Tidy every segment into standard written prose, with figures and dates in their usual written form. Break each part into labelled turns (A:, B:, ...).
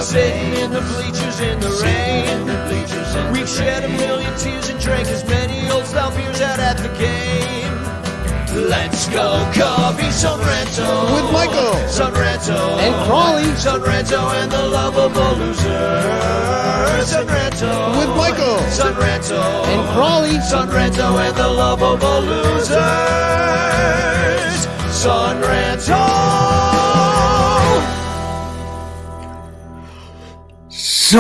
A: Sitting in the bleachers in the rain. We've shed a million tears and drank as many old style beers out at the game. Let's go Cubbies, Ranto
B: with Michael,
A: Ranto
B: and Crawley,
A: Ranto and the lovable losers. Ranto
B: with Michael,
A: Ranto
B: and Crawley,
A: Ranto and the lovable losers. Ranto.
B: Ranto!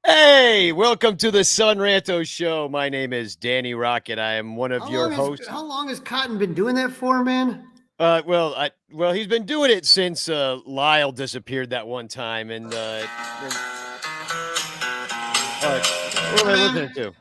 C: Hey, welcome to the Ranto Show. My name is Danny Rocket. I am one of your hosts.
B: How long has Cotton been doing that for, man?
C: Well, he's been doing it since Lyle disappeared that one time, and what am I listening to?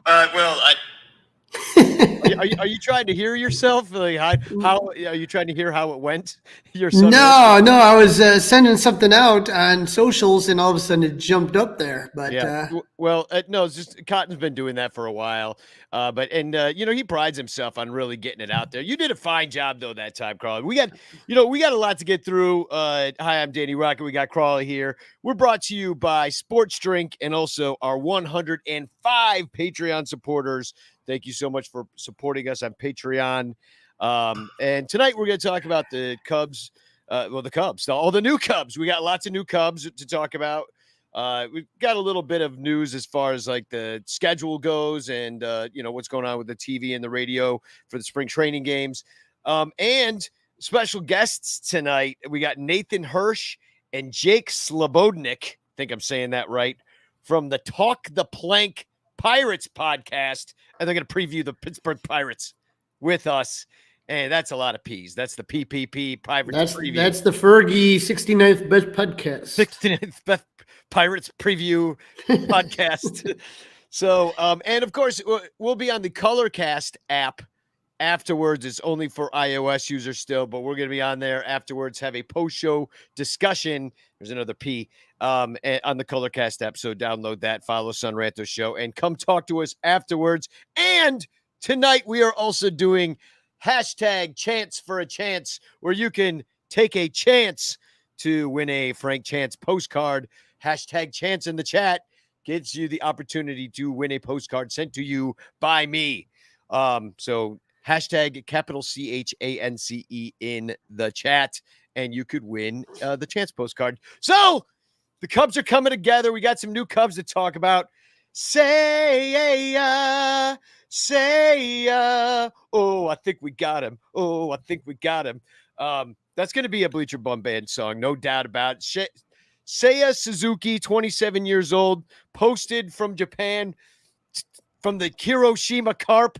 C: Are you trying to hear yourself? Like, how are you trying to hear how it went? Your son?
B: No, I was sending something out on socials, and all of a sudden it jumped up there. But
C: yeah, no, it's just Cotton's been doing that for a while. But he prides himself on really getting it out there. You did a fine job though that time, Crawley. We got a lot to get through. Hi, I'm Danny Rocket. We got Crawley here. We're brought to you by Sports Drink and also our 105 Patreon supporters. Thank you so much for supporting us on Patreon. And tonight we're going to talk about the Cubs. The Cubs, all the new Cubs. We got lots of new Cubs to talk about. We've got a little bit of news as far as like the schedule goes and, what's going on with the TV and the radio for the spring training games. And special guests tonight. We got Nathan Hursh and Jake Slebodnick. I think I'm saying that right. From the Talk the Plank Pirates podcast. And they're going to preview the Pittsburgh Pirates with us. And that's a lot of P's. That's the PPP Pirates preview.
B: That's the Fergie 69th best podcast.
C: 69th best Pirates preview podcast. So, and of course, we'll be on the Colorcast app afterwards. It's only for iOS users still, but we're going to be on there afterwards, have a post-show discussion. There's another P on the Colorcast app. So download that, follow Ranto Show, and come talk to us afterwards. And tonight we are also doing hashtag Chance for a Chance, where you can take a chance to win a Frank Chance postcard. Hashtag Chance in the chat gets you the opportunity to win a postcard sent to you by me. So hashtag capital CHANCE in the chat, and you could win the Chance postcard. So the Cubs are coming together. We got some new Cubs to talk about. Oh, I think we got him. Oh, I think we got him. That's going to be a Bleacher Bum Band song, no doubt about it. Seiya Suzuki, 27 years old, posted from Japan, from the Hiroshima Carp.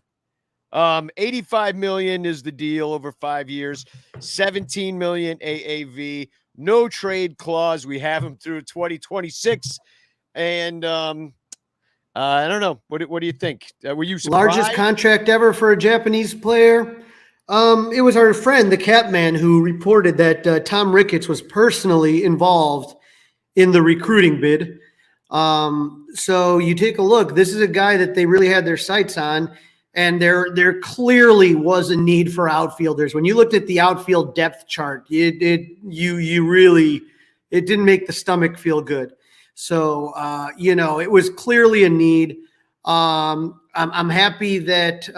C: 85 million is the deal over 5 years, 17 million AAV, no trade clause. We have him through 2026. And I don't know. What do you think? Were you surprised?
B: Largest contract ever for a Japanese player? It was our friend, the Catman, who reported that Tom Ricketts was personally involved in the recruiting bid. So you take a look. This is a guy that they really had their sights on, and there clearly was a need for outfielders. When you looked at the outfield depth chart, it didn't make the stomach feel good. So, it was clearly a need. I'm happy that,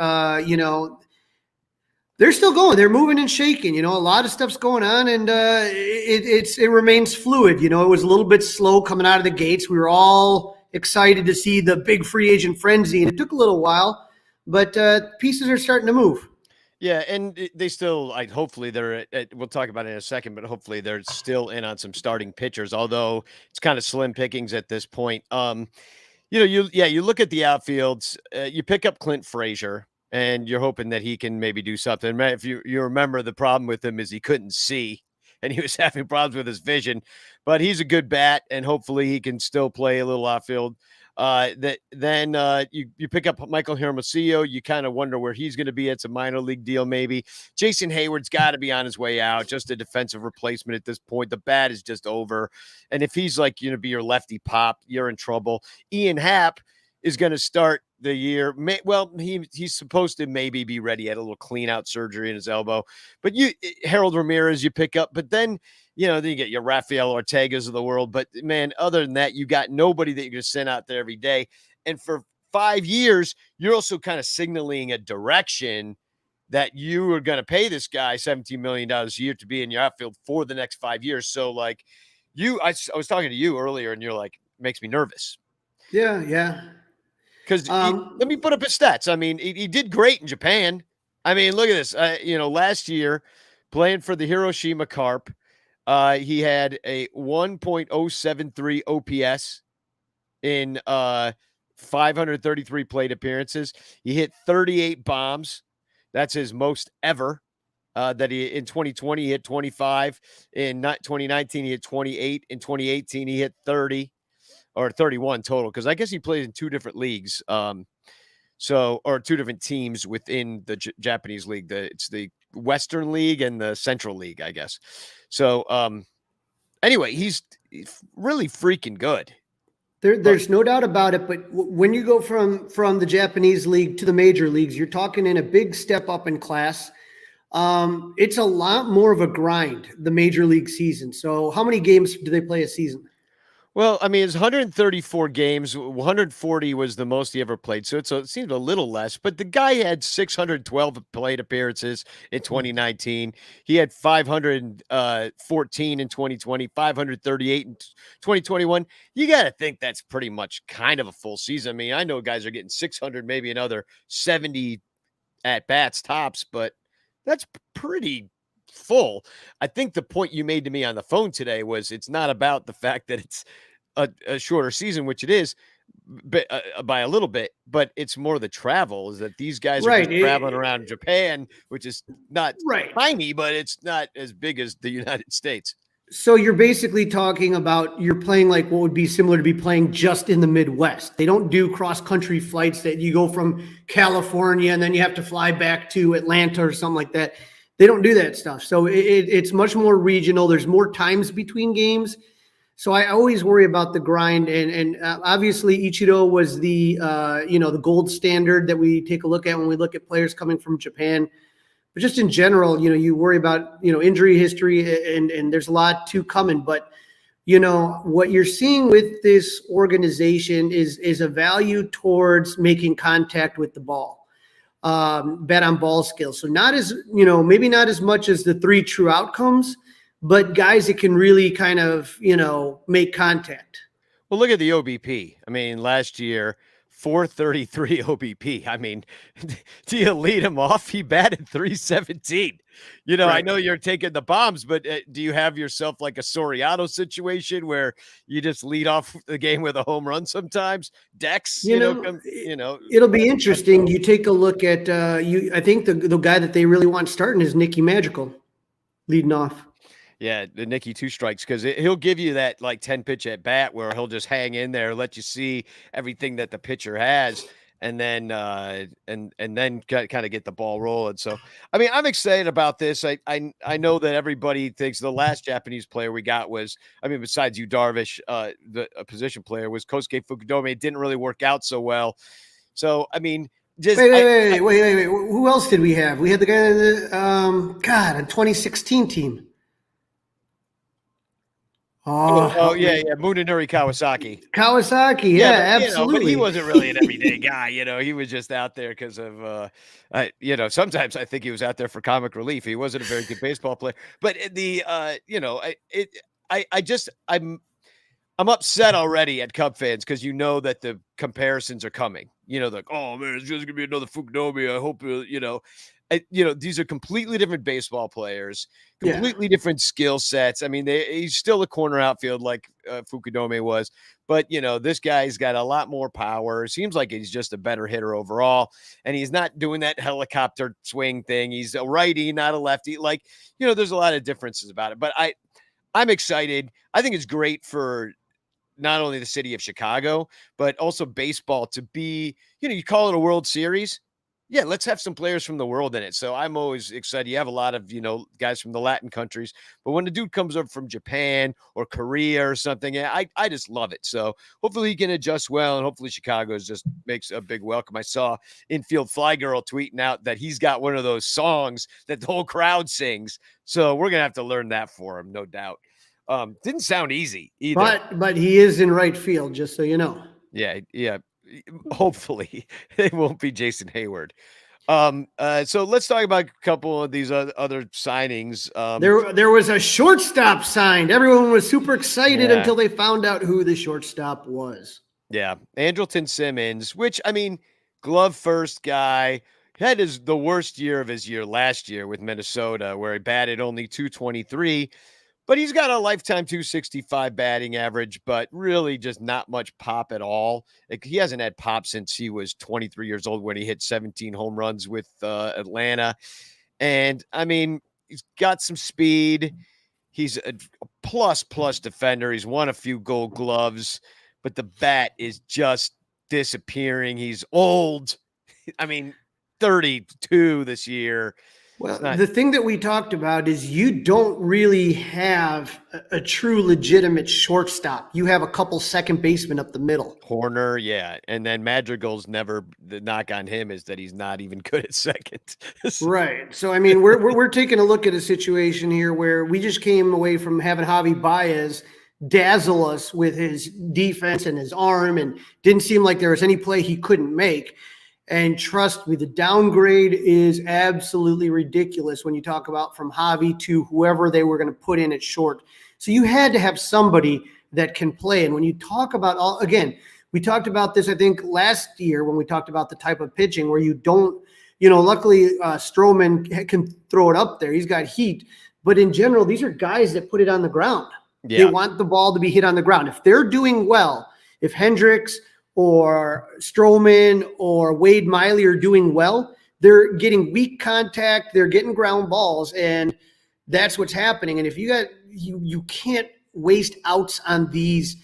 B: they're still going. They're moving and shaking. A lot of stuff's going on, and it remains fluid. It was a little bit slow coming out of the gates. We were all excited to see the big free agent frenzy, and it took a little while, but pieces are starting to move.
C: Yeah, and they still, hopefully they're, we'll talk about it in a second, but hopefully they're still in on some starting pitchers, although it's kind of slim pickings at this point. You look at the outfields, you pick up Clint Frazier, and you're hoping that he can maybe do something. If you remember, the problem with him is he couldn't see, and he was having problems with his vision, but he's a good bat, and hopefully he can still play a little outfield. Then you pick up Michael Hermosillo. You kind of wonder where he's going to be. It's a minor league deal, maybe. Jason Hayward's got to be on his way out. Just a defensive replacement at this point. The bat is just over. And if he's like, be your lefty pop, you're in trouble. Ian Happ is going to start the year. He's supposed to maybe be ready. He had a little clean out surgery in his elbow, but Harold Ramirez, you pick up, but then then you get your Rafael Ortegas of the world. But man, other than that, you got nobody that you're going to send out there every day. And for 5 years, you're also kind of signaling a direction that you are going to pay this guy $17 million a year to be in your outfield for the next 5 years. So like I was talking to you earlier and you're like, makes me nervous.
B: Yeah. Yeah.
C: Because let me put up his stats. I mean, he did great in Japan. I mean, look at this. Last year playing for the Hiroshima Carp, he had a 1.073 OPS in 533 plate appearances. He hit 38 bombs. That's his most ever. That he in 2020 he hit 25. In 2019 he hit 28. In 2018 he hit 30 or 31 total, because I guess he played in 2 different leagues. Or 2 different teams within the Japanese league. It's the Western League and the Central League, I guess. So anyway, he's really freaking good.
B: There's no doubt about it. But when you go from the Japanese league to the major leagues, you're talking in a big step up in class. It's a lot more of a grind, the major league season. So how many games do they play a season?
C: Well, I mean, it's 134 games. 140 was the most he ever played. So it seems a little less, but the guy had 612 plate appearances in 2019. He had 514 in 2020, 538 in 2021. You got to think that's pretty much kind of a full season. I mean, I know guys are getting 600, maybe another 70 at bats tops, but that's pretty full. I think the point you made to me on the phone today was it's not about the fact that it's a shorter season, which it is, but by a little bit, but it's more the travel. Is that these guys are just traveling around Japan, which is not tiny, but it's not as big as the United States.
B: So you're basically talking about you're playing like what would be similar to be playing just in the Midwest. They don't do cross-country flights that you go from California and then you have to fly back to Atlanta or something like that. They don't do that stuff. So it's much more regional. There's more times between games. So I always worry about the grind. And obviously Ichiro was the gold standard that we take a look at when we look at players coming from Japan. But just in general, you worry about, injury history and there's a lot to coming. But, what you're seeing with this organization is a value towards making contact with the ball. Bet on ball skills. So not as, maybe not as much as the 3 true outcomes, but guys that can really kind of, make contact.
C: Well, look at the OBP. I mean, last year, 433 OBP. I mean, do you lead him off? He batted 317. Right. I know you're taking the bombs, but do you have yourself like a Soriano situation where you just lead off the game with a home run sometimes? Dex,
B: it'll be interesting. You take a look at I think the guy that they really want starting is Nicky Magical leading off.
C: Yeah, the Nicky 2 strikes, because he'll give you that like 10 pitch at bat where he'll just hang in there, let you see everything that the pitcher has, and then and then kind of get the ball rolling. So I mean, I'm excited about this. I know that everybody thinks the last Japanese player we got was, I mean, besides you, Darvish, a position player, was Kosuke Fukudome. It didn't really work out so well. So I mean, just
B: wait. Who else did we have? We had the guy in the a 2016 team.
C: Yeah, Munenori Kawasaki.
B: Yeah, absolutely.
C: But he wasn't really an everyday guy. He was just out there because of, sometimes I think he was out there for comic relief. He wasn't a very good baseball player. But I'm upset already at Cub fans because that the comparisons are coming. Like, oh man, it's just gonna be another Fukudome. I hope these are completely different baseball players, completely different skill sets. I mean, he's still a corner outfield like Fukudome was, but this guy's got a lot more power. Seems like he's just a better hitter overall, and he's not doing that helicopter swing thing. He's a righty, not a lefty. Like, there's a lot of differences about it, but I'm excited. I think it's great for not only the city of Chicago, but also baseball to be, you call it a World Series. Yeah, let's have some players from the world in it. So I'm always excited. You have a lot of, guys from the Latin countries, but when a dude comes up from Japan or Korea or something, yeah, I just love it. So hopefully he can adjust well, and hopefully Chicago just makes a big welcome. I saw Infield Fly Girl tweeting out that he's got one of those songs that the whole crowd sings. So we're gonna have to learn that for him, no doubt. Didn't sound easy either.
B: But he is in right field, just so you know.
C: Yeah. Hopefully it won't be Jason Hayward. So let's talk about a couple of these other signings.
B: There was a shortstop signed. Everyone was super excited
C: Yeah.
B: until they found out who the shortstop was.
C: Yeah, Andrelton Simmons, which I mean, glove first guy, had the worst year of his year last year with Minnesota, where he batted only 223. But he's got a lifetime 265 batting average, but really just not much pop at all. Like, he hasn't had pop since he was 23 years old when he hit 17 home runs with Atlanta. And I mean, he's got some speed. He's a plus defender. He's won a few gold gloves, but the bat is just disappearing. He's old. I mean, 32 this year.
B: Well, the thing that we talked about is you don't really have a true legitimate shortstop. You have a couple second basemen up the middle.
C: Horner, yeah. And then Madrigal's the knock on him is that he's not even good at second.
B: Right. So, I mean, we're taking a look at a situation here where we just came away from having Javi Baez dazzle us with his defense and his arm, and didn't seem like there was any play he couldn't make. And trust me, the downgrade is absolutely ridiculous when you talk about from Javi to whoever they were going to put in at short. So you had to have somebody that can play. And when you talk about again, we talked about this, I think, last year when we talked about the type of pitching where you don't, luckily Stroman can throw it up there. He's got heat. But in general, these are guys that put it on the ground. Yeah. They want the ball to be hit on the ground. If they're doing well, if Hendricks or Stroman or Wade Miley are doing well, they're getting weak contact, they're getting ground balls, and that's what's happening. And if you can't waste outs on these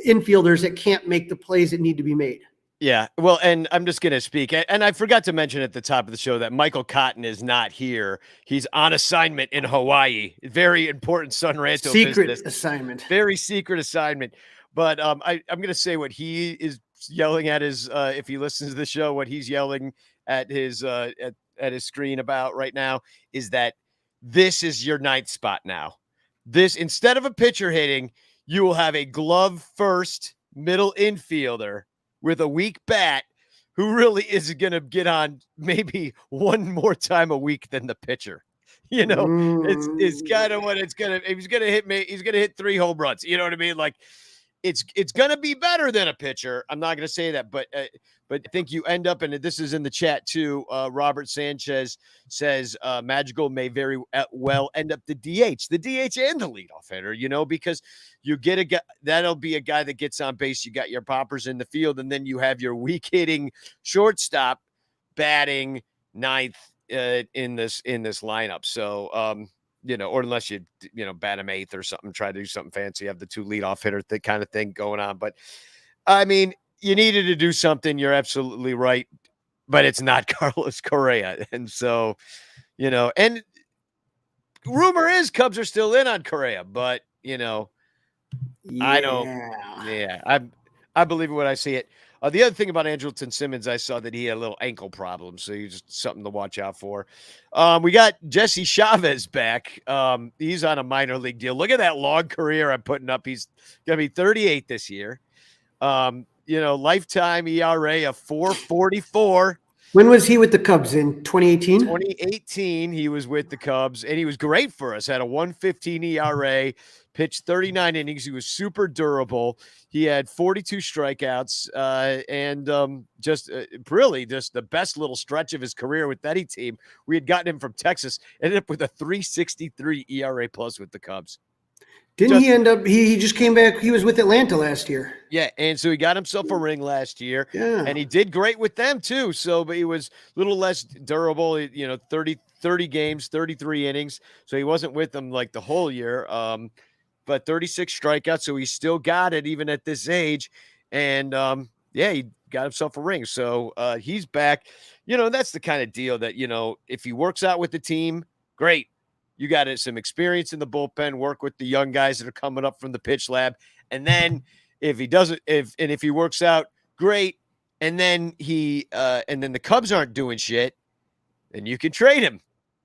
B: infielders that can't make the plays that need to be made.
C: Yeah, well, and I'm just going to speak, and I forgot to mention at the top of the show that Michael Cotton is not here. He's on assignment in Hawaii. Very important Son Ranto
B: secret
C: business.
B: Assignment.
C: Very secret assignment. But I'm going to say what he is yelling at his if he listens to the show, what he's yelling at his at his screen about right now is that this is your ninth spot now. This, instead of a pitcher hitting, you will have a glove first middle infielder with a weak bat who really is going to get on maybe one more time a week than the pitcher. It's kind of what it's going to, he's going to hit me. He's going to hit 3 home runs. You know what I mean? Like, it's going to be better than a pitcher. I'm not going to say that, but I think you end up, and this is in the chat too. Robert Sanchez says Madrigal may very well end up the DH and the leadoff hitter, because you get a guy, that'll be a guy that gets on base. You got your poppers in the field, and then you have your weak hitting shortstop batting ninth in this lineup. So, or unless you bat him eighth or something, try to do something fancy, have the 2 leadoff hitter kind of thing going on. But I mean, you needed to do something. You're absolutely right, but it's not Carlos Correa. And so, and rumor is Cubs are still in on Correa, but I don't. Yeah, I believe it when I see it. The other thing about Andrelton Simmons, I saw that he had a little ankle problem, so he's just something to watch out for. We got Jesse Chavez back. He's on a minor league deal. Look at that long career I'm putting up. He's going to be 38 this year. Lifetime ERA of 4.44.
B: When was he with the Cubs? In 2018?
C: 2018, he was with the Cubs, and he was great for us. Had a 1.15 ERA, pitched 39 innings. He was super durable. He had 42 strikeouts, and just really just the best little stretch of his career with any team. We had gotten him from Texas, ended up with a 3.63 ERA plus with the Cubs.
B: Didn't he end up? He just came back. He was with Atlanta last year.
C: Yeah, and so he got himself a ring last year.
B: Yeah,
C: and he did great with them too. So, but he was a little less durable. 30 games, 33 innings. So he wasn't with them like the whole year. But 36 strikeouts. So he still got it even at this age. And he got himself a ring. So he's back. That's the kind of deal that, if he works out with the team, great. You got some experience in the bullpen, work with the young guys that are coming up from the pitch lab. And then if he doesn't, if he works out, great. And then and then the Cubs aren't doing shit, then you can trade him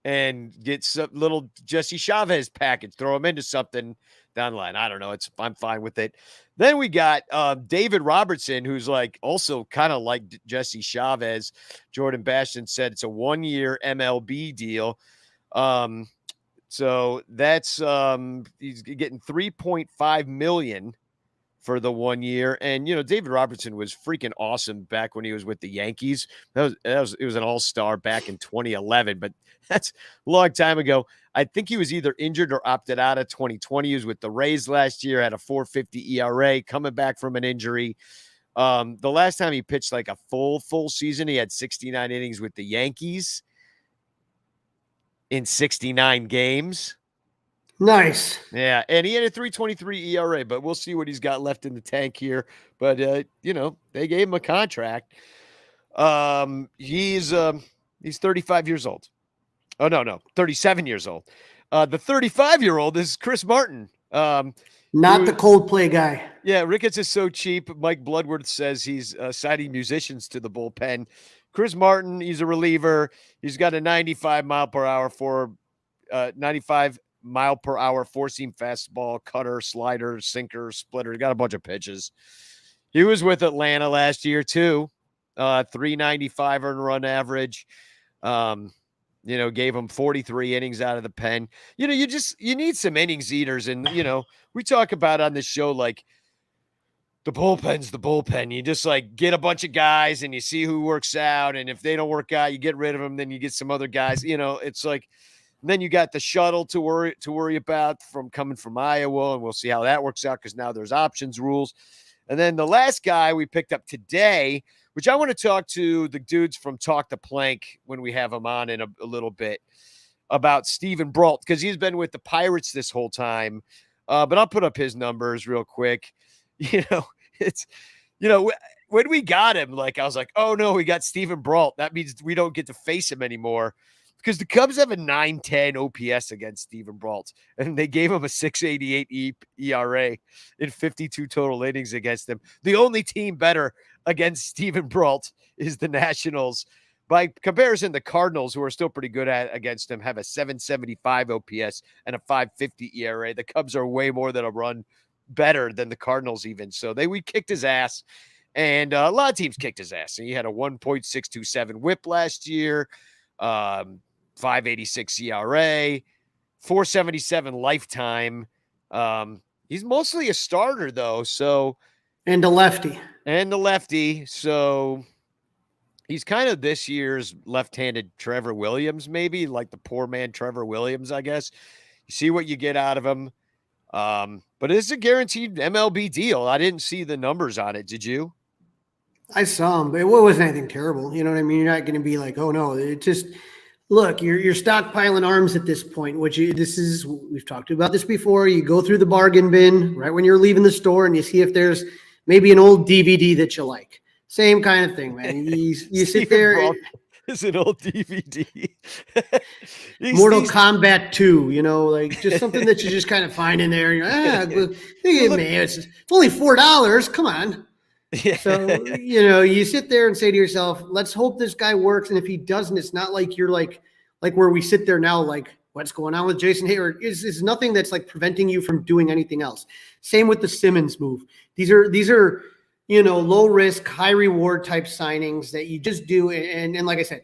C: and get some little Jesse Chavez package, throw him into something down the line. I don't know. I'm fine with it. Then we got David Robertson, who's like also kind of like Jesse Chavez. Jordan Bastion said it's a 1-year MLB deal. So that's he's getting $3.5 million for the 1 year. And, David Robertson was freaking awesome back when he was with the Yankees. It was an all-star back in 2011, but that's a long time ago. I think he was either injured or opted out of 2020. He was with the Rays last year, had a 4.50 ERA, coming back from an injury. The last time he pitched like a full season, he had 69 innings with the Yankees in 69 games.
B: Nice.
C: Yeah, and he had a 3.23 ERA, but we'll see what he's got left in the tank here. But they gave him a contract. He's 35 years old. Oh no, 37 years old. The 35-year-old is Chris Martin.
B: Not the Coldplay guy.
C: Yeah, Ricketts is so cheap. Mike Bloodworth says he's citing musicians to the bullpen. Chris Martin, he's a reliever. He's got a 95 mile per hour four-seam fastball, cutter, slider, sinker, splitter. He got a bunch of pitches. He was with Atlanta last year too. 395 earned run average. Gave him 43 innings out of the pen. You need some innings eaters. And, we talk about on this show, like the bullpen's the bullpen. You just like get a bunch of guys and you see who works out. And if they don't work out, you get rid of them. Then you get some other guys, it's like, then you got the shuttle to worry about coming from Iowa. And we'll see how that works out, because now there's options rules. And then the last guy we picked up today, which I want to talk to the dudes from Talk the Plank when we have them on in a little bit, about Steven Brault, because he's been with the Pirates this whole time. But I'll put up his numbers real quick. When we got him, I was like, oh no, we got Steven Brault. That means we don't get to face him anymore, because the Cubs have a 9.10 OPS against Steven Brault, and they gave him a 6.88 ERA in 52 total innings against him. The only team better against Steven Brault is the Nationals. By comparison, the Cardinals, who are still pretty good against him, have a 7.75 OPS and a 5.50 ERA. The Cubs are way more than a run better than the Cardinals even. So we kicked his ass, and a lot of teams kicked his ass. And he had a 1.627 whip last year. 5.86 ERA, 4.77 lifetime. He's mostly a starter though.
B: And a lefty.
C: So he's kind of this year's left-handed Trevor Williams, maybe like the poor man Trevor Williams, I guess. You see what you get out of him. But it's a guaranteed MLB deal. I didn't see the numbers on it. Did you?
B: I saw him, but it wasn't anything terrible. You know what I mean? You're not going to be like, oh no, it just, look, you're stockpiling arms at this point, we've talked about this before. You go through the bargain bin right when you're leaving the store and you see if there's maybe an old DVD that you like. Same kind of thing, man. You sit there.
C: It's an old DVD.
B: Mortal Kombat 2, just something that you just kind of find in there. Man, it's only $4. Come on. Yeah. So, you sit there and say to yourself, let's hope this guy works. And if he doesn't, it's not like you're like where we sit there now, like what's going on with Jason Hayward is nothing that's like preventing you from doing anything else. Same with the Simmons move. These are, low risk, high reward type signings that you just do. And like I said,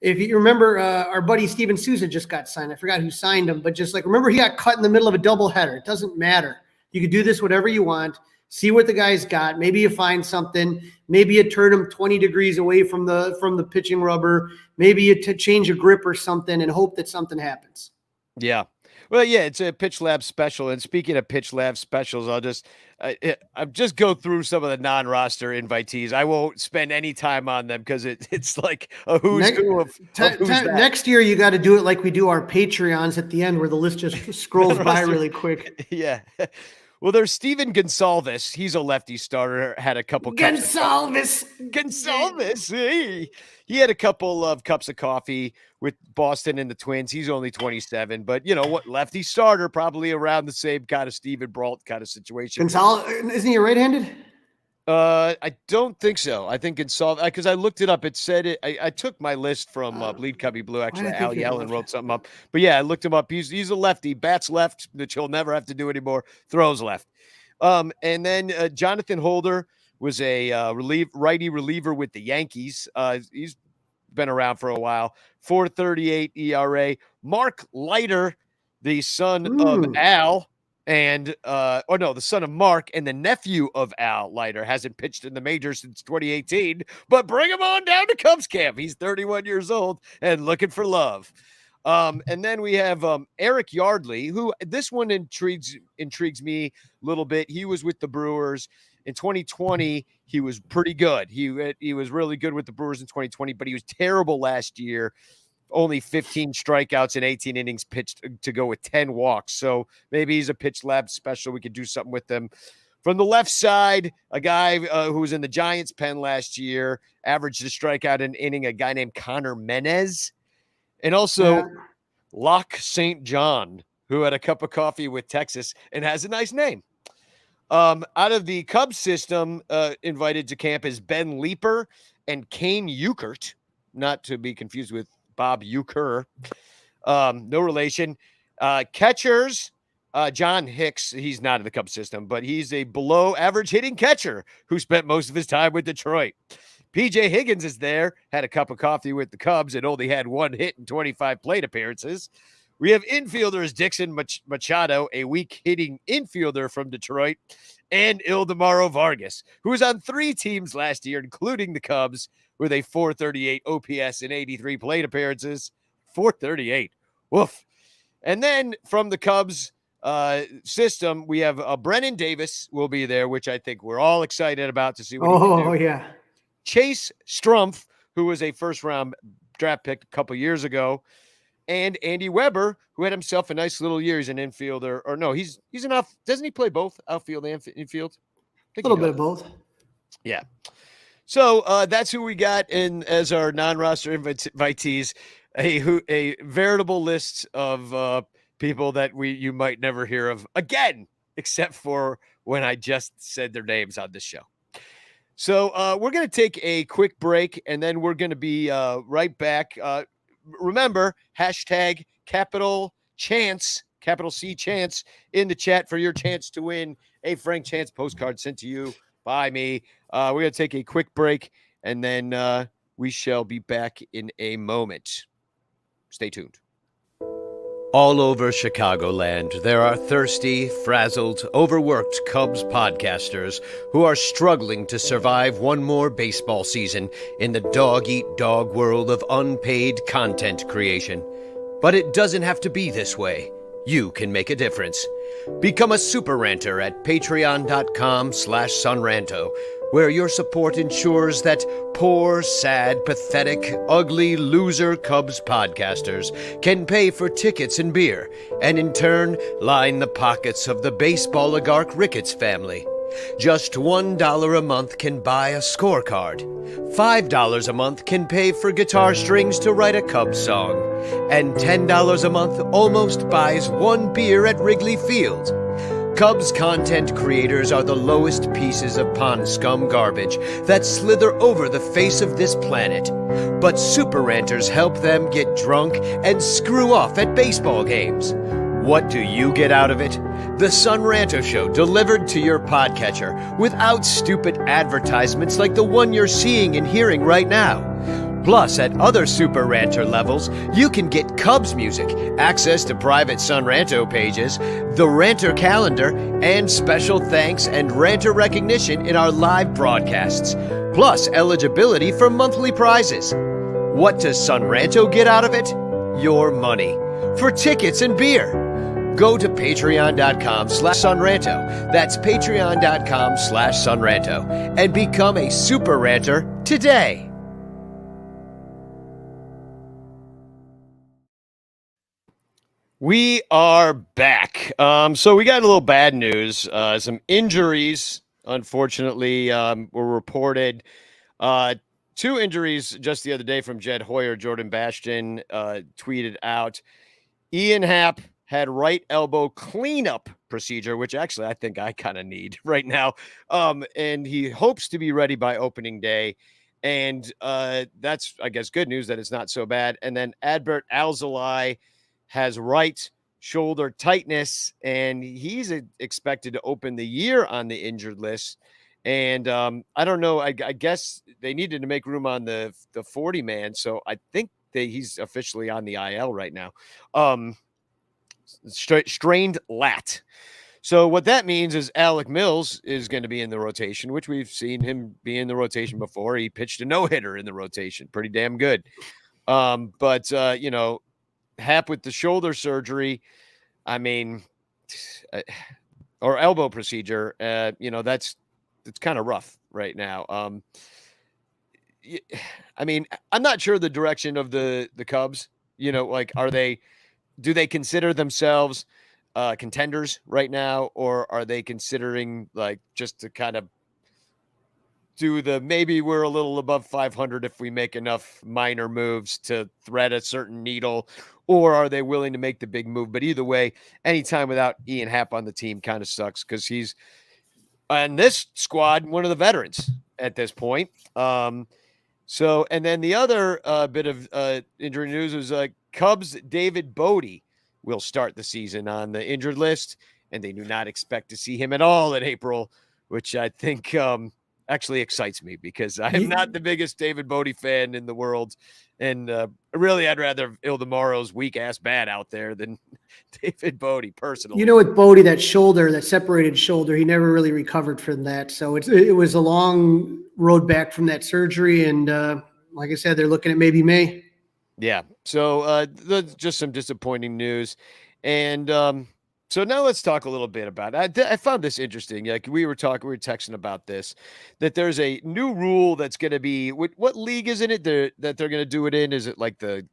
B: if you remember, our buddy Steven Souza just got signed. I forgot who signed him, but just remember he got cut in the middle of a doubleheader. It doesn't matter. You could do this whatever you want. See what the guy's got. Maybe you find something. Maybe you turn him 20 degrees away from the pitching rubber. Maybe you change a grip or something and hope that something happens.
C: Yeah. Well, yeah, it's a Pitch Lab special. And speaking of Pitch Lab specials, I'll just go through some of the non-roster invitees. I won't spend any time on them because it's like a who's who of who's that.
B: Next year, you got to do it like we do our Patreons at the end, where the list just scrolls by really quick.
C: Yeah. Well, there's Steven Gonsalves. He's a lefty starter. Had a couple
B: Gonsalves.
C: Gonsalves. He had a couple of cups of coffee with Boston and the Twins. He's only 27, but you know what? Lefty starter, probably around the same kind of Steven Brault kind of situation.
B: Gonsalves, isn't he right-handed?
C: I don't think so. I think Gonsalves, because I looked it up. It said it. I took my list from Bleed Cubby Blue. Actually, Al Yellen wrote something up. But yeah, I looked him up. He's a lefty. Bats left, which he'll never have to do anymore. Throws left. And then Jonathan Holder was a righty reliever with the Yankees. He's been around for a while. 4.38 ERA. Mark Leiter, the son of Al. And the son of Mark and the nephew of Al Leiter, hasn't pitched in the majors since 2018, but bring him on down to Cubs camp. He's 31 years old and looking for love. And then we have Eric Yardley, who this one intrigues me a little bit. He was with the Brewers in 2020. He was pretty good. He was really good with the Brewers in 2020, but he was terrible last year. Only 15 strikeouts and 18 innings pitched to go with 10 walks. So maybe he's a pitch lab special. We could do something with them. From the left side, a guy who was in the Giants pen last year, averaged a strikeout an inning, a guy named Connor Menez. And also Locke St. John, who had a cup of coffee with Texas and has a nice name. Out of the Cubs system, invited to camp is Ben Leeper and Kane Euchert, not to be confused with Bob Euchre. No relation. Catchers, John Hicks, he's not in the Cubs system, but he's a below average hitting catcher who spent most of his time with Detroit. PJ Higgins is there, had a cup of coffee with the Cubs and only had one hit in 25 plate appearances. We have infielders Dixon Machado, a weak hitting infielder from Detroit, and Ildemaro Vargas, who was on 3 teams last year, including the Cubs, with a 438 OPS and 83 plate appearances. 438. Woof. And then from the Cubs system, we have Brennan Davis will be there, which I think we're all excited about to see what he can do.
B: Oh, yeah.
C: Chase Strumpf, who was a first-round draft pick a couple years ago, and Andy Weber, who had himself a nice little year. He's an infielder. Or no, he's an out. Doesn't he play both outfield and infield?
B: A little bit of both.
C: Yeah. So that's who we got in as our non-roster invitees, a veritable list of people that you might never hear of again, except for when I just said their names on this show. So we're going to take a quick break, and then we're going to be right back. Remember, hashtag capital chance, capital C chance in the chat for your chance to win a Frank Chance postcard sent to you by me. We're going to take a quick break, and then we shall be back in a moment. Stay tuned. All over Chicagoland, there are thirsty, frazzled, overworked Cubs podcasters who are struggling to survive one more baseball season in the dog-eat-dog world of unpaid content creation. But it doesn't have to be this way. You can make a difference. Become a super ranter at patreon.com/sunranto, where your support ensures that poor, sad, pathetic, ugly, loser Cubs podcasters can pay for tickets and beer, and in turn line the pockets of the baseball oligarch Ricketts family. Just $1 a month can buy a scorecard. $5 a month can pay for guitar strings to write a Cubs song. And $10 a month almost buys one beer at Wrigley Field. Cubs content creators are the lowest pieces of pond scum garbage that slither over the face of this planet. But super ranters help them get drunk and screw off at baseball games. What do you get out of it? The Sun Ranto Show delivered to your podcatcher without stupid advertisements like the one you're seeing and hearing right now. Plus, at other Super Ranter levels, you can get Cubs music, access to private Sun Ranto pages, the Ranter calendar, and special thanks and Ranter recognition in our live broadcasts. Plus, eligibility for monthly prizes. What does Sun Ranto get out of it? Your money. For tickets and beer. Go to patreon.com/sunranto. That's patreon.com/sunranto. And become a super ranter today. We are back. So we got a little bad news. Some injuries, unfortunately, were reported. Uh, two injuries just the other day from Jed Hoyer. Jordan Bastion tweeted out Ian Happ had right elbow cleanup procedure, which actually I think I kind of need right now. And he hopes to be ready by opening day. And that's, I guess, good news that it's not so bad. And then Adbert Alzolai has right shoulder tightness, and he's expected to open the year on the injured list. And I don't know. I guess they needed to make room on the 40 man. So I think he's officially on the IL right now. Strained lat. So what that means is Alec Mills is going to be in the rotation, which we've seen him be in the rotation before. He pitched a no-hitter in the rotation. Pretty damn good. But Hap with the shoulder surgery, I mean, or elbow procedure, it's kind of rough right now. I mean, I'm not sure the direction of the Cubs, do they consider themselves contenders right now, or are they considering like just to kind of do maybe we're a little above 500 if we make enough minor moves to thread a certain needle, or are they willing to make the big move? But either way, anytime without Ian Happ on the team kind of sucks because he's on this squad, one of the veterans at this point. So, and then the other bit of injury news is Cubs' David Bodie will start the season on the injured list, and they do not expect to see him at all in April, which I think actually excites me because I am not the biggest David Bodie fan in the world. And really, I'd rather Ildemoro's weak-ass bat out there than David Bodie, personally.
B: With Bodie, that separated shoulder, he never really recovered from that. So it was a long road back from that surgery. And like I said, they're looking at maybe May.
C: Yeah. So just some disappointing news. And so now let's talk a little bit about it. I found this interesting. Like we were texting about this, that there's a new rule that's going to be, what league is in it that they're going to do it in? Is it like the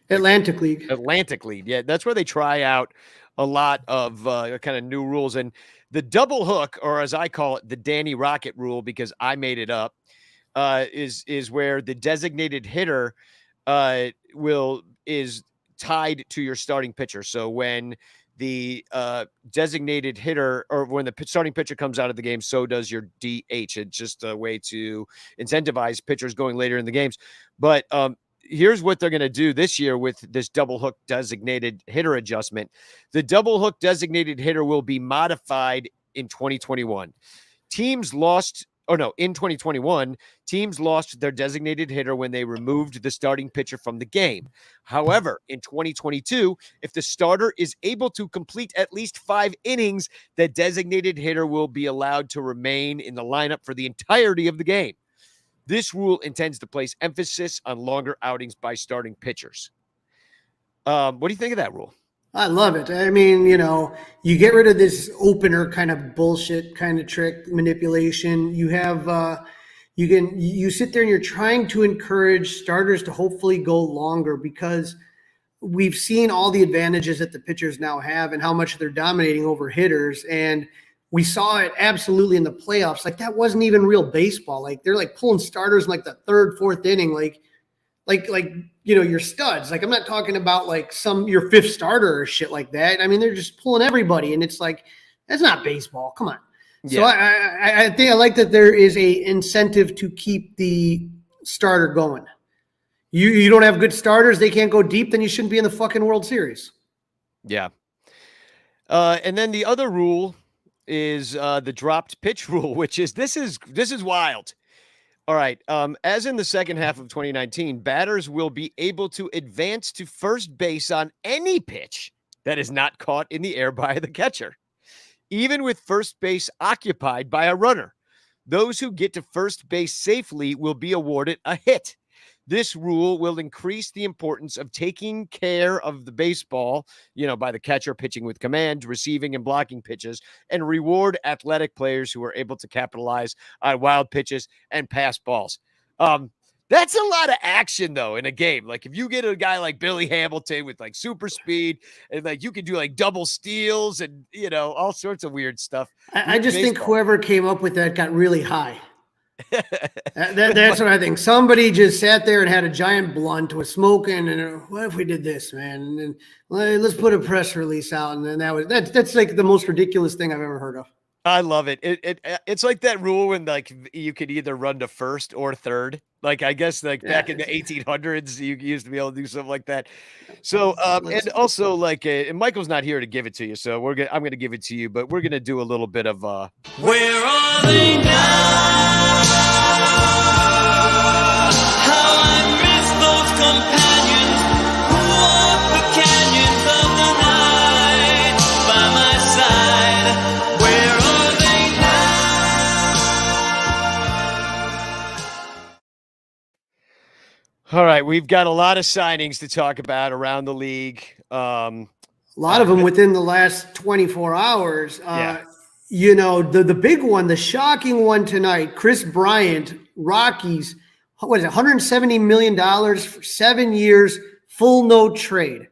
B: Atlantic League?
C: Atlantic League. Yeah. That's where they try out a lot of kind of new rules. And the double hook, or as I call it, the Danny Rocket rule, because I made it up, is where the designated hitter is tied to your starting pitcher. So when the designated hitter, or when the starting pitcher comes out of the game, so does your DH. It's just a way to incentivize pitchers going later in the games. But here's what they're going to do this year with this double hook designated hitter adjustment. The double hook designated hitter will be modified in 2021. In 2021, teams lost their designated hitter when they removed the starting pitcher from the game. However, in 2022, if the starter is able to complete at least 5 innings, the designated hitter will be allowed to remain in the lineup for the entirety of the game. This rule intends to place emphasis on longer outings by starting pitchers. What do you think of that rule?
B: I love it. I mean, you get rid of this opener kind of bullshit kind of trick manipulation. You have, you sit there and you're trying to encourage starters to hopefully go longer, because we've seen all the advantages that the pitchers now have and how much they're dominating over hitters. And we saw it absolutely in the playoffs. Like, that wasn't even real baseball. Like, they're like pulling starters in like the third, fourth inning, like your studs. Like, I'm not talking about like your fifth starter or shit like that. I mean, they're just pulling everybody, and it's like, that's not baseball. Come on. Yeah. So I think I like that there is a incentive to keep the starter going. You don't have good starters, they can't go deep, then you shouldn't be in the fucking World Series.
C: Yeah. And then the other rule is the dropped pitch rule, which is this is wild. All right. As in the second half of 2019, batters will be able to advance to first base on any pitch that is not caught in the air by the catcher, even with first base occupied by a runner. Those who get to first base safely will be awarded a hit. This rule will increase the importance of taking care of the baseball, by the catcher pitching with command, receiving and blocking pitches, and reward athletic players who are able to capitalize on wild pitches and pass balls. That's a lot of action though in a game. Like if you get a guy like Billy Hamilton with like super speed and like you can do like double steals and all sorts of weird stuff.
B: I just think whoever came up with that got really high. That's what I think. Somebody just sat there and had a giant blunt, was smoking, and what if we did this, man? And then, let's put a press release out, and then that's like the most ridiculous thing I've ever heard of.
C: I love it. It's like that rule when like you could either run to first or third. Like I guess like back in the 1800s, you used to be able to do something like that. So and also like and Michael's not here to give it to you, so I'm gonna give it to you, but we're gonna do a little bit of
A: Where are they now? How I miss those companions who walk the canyons of the night by my side. Where are they now?
C: All right, we've got a lot of signings to talk about around the league.
B: A lot of them within the last 24 hours.
C: Yeah.
B: The big one, the shocking one tonight, Chris Bryant, Rockies, what is it, $170 million for 7 years, full no trade.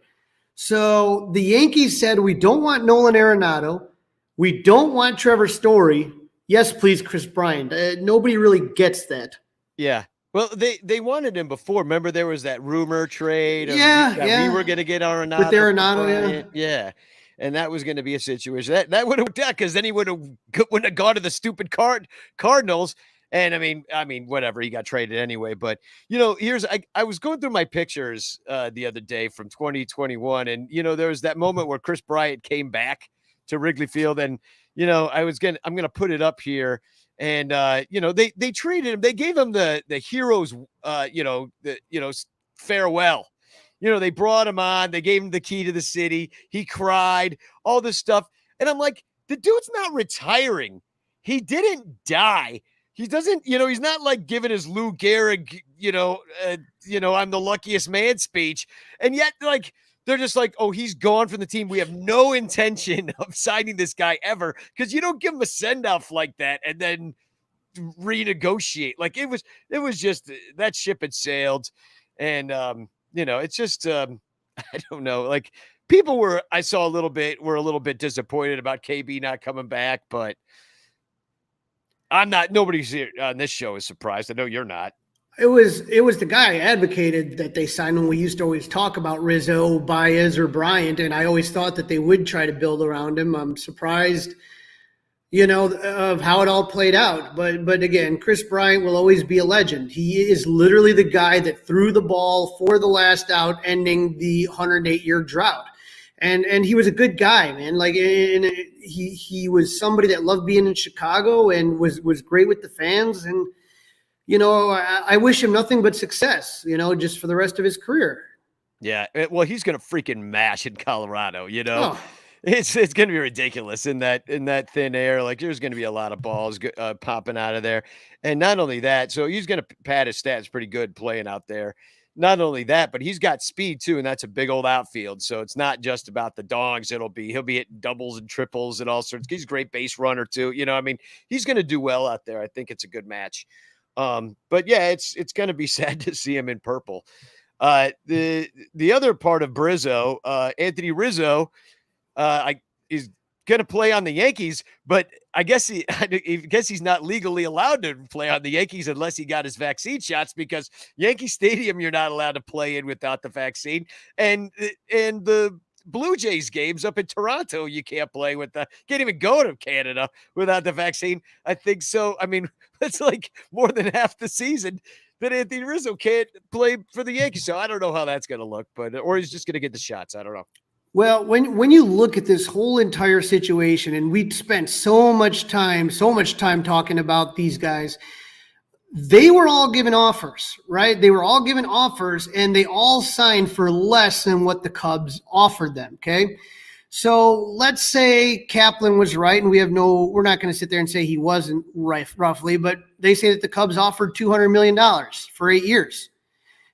B: So the Yankees said, we don't want Nolan Arenado. We don't want Trevor Story. Yes, please, Chris Bryant. Nobody really gets that.
C: Yeah. Well, they wanted him before. Remember, there was that rumor trade.
B: We
C: were going to get Arenado.
B: With Arenado,
C: yeah. And that was going to be a situation that would have worked out because then he wouldn't have gone to the stupid Cardinals. And I mean, whatever, he got traded anyway. But I was going through my pictures the other day from 2021, and there was that moment where Chris Bryant came back to Wrigley Field, and I'm gonna put it up here. And they traded him. They gave him the hero's farewell. They brought him on. They gave him the key to the city. He cried, all this stuff. And I'm like, the dude's not retiring. He didn't die. He doesn't, he's not like giving his Lou Gehrig, I'm the luckiest man speech. And yet, like, they're just like, oh, he's gone from the team. We have no intention of signing this guy ever, because you don't give him a send-off like that and then renegotiate. Like it was just that ship had sailed. And, it's just, I don't know. Like people I saw were a little bit disappointed about KB not coming back, but I'm not. Nobody's here on this show is surprised. I know you're not.
B: It was the guy I advocated that they signed when we used to always talk about Rizzo, Baez, or Bryant, and I always thought that they would try to build around him. I'm surprised, of how it all played out. But again, Chris Bryant will always be a legend. He is literally the guy that threw the ball for the last out, ending the 108-year drought. And he was a good guy, man. Like, he was somebody that loved being in Chicago and was great with the fans. And, I wish him nothing but success, just for the rest of his career.
C: Yeah. Well, he's going to freaking mash in Colorado,
B: Oh.
C: It's going to be ridiculous in that thin air. Like there's going to be a lot of balls popping out of there. And not only that, so he's going to pad his stats pretty good playing out there. Not only that, but he's got speed too, and that's a big old outfield. So it's not just about the dogs. He'll be hitting doubles and triples and all sorts. He's a great base runner too. He's going to do well out there. I think it's a good match. But yeah, it's going to be sad to see him in purple. The other part of Brizzo, Anthony Rizzo, is going to play on the Yankees, but I guess he's not legally allowed to play on the Yankees unless he got his vaccine shots, because Yankee Stadium you're not allowed to play in without the vaccine, and the Blue Jays games up in Toronto you can't play can't even go to Canada without the vaccine. I think so. I mean, that's like more than half the season that Anthony Rizzo can't play for the Yankees. So I don't know how that's going to look, or he's just going to get the shots. I don't know.
B: Well, when you look at this whole entire situation, and we spent so much time talking about these guys, they were all given offers, right? They were all given offers, and they all signed for less than what the Cubs offered them, okay? So let's say Kaplan was right, and we're not going to sit there and say he wasn't right, roughly, but they say that the Cubs offered $200 million for 8 years.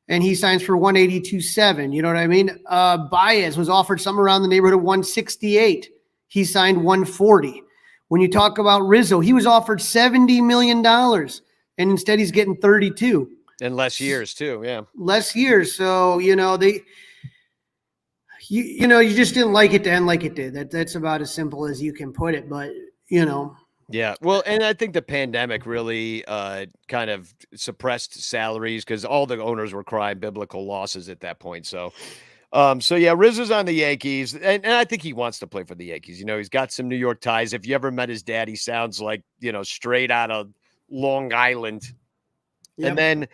B: And he signs for 182.7. You know what I mean? Baez was offered somewhere around the neighborhood of 168. He signed 140. When you talk about Rizzo, he was offered $70 million, and instead he's getting 32.
C: And less years too. Yeah.
B: Less years. So, you just didn't like it to end like it did. That's about as simple as you can put it. But,
C: Yeah. Well, and I think the pandemic really kind of suppressed salaries because all the owners were crying biblical losses at that point. So, yeah, Rizzo's on the Yankees, and I think he wants to play for the Yankees. He's got some New York ties. If you ever met his dad, he sounds like, straight out of Long Island.
B: Yep.
C: And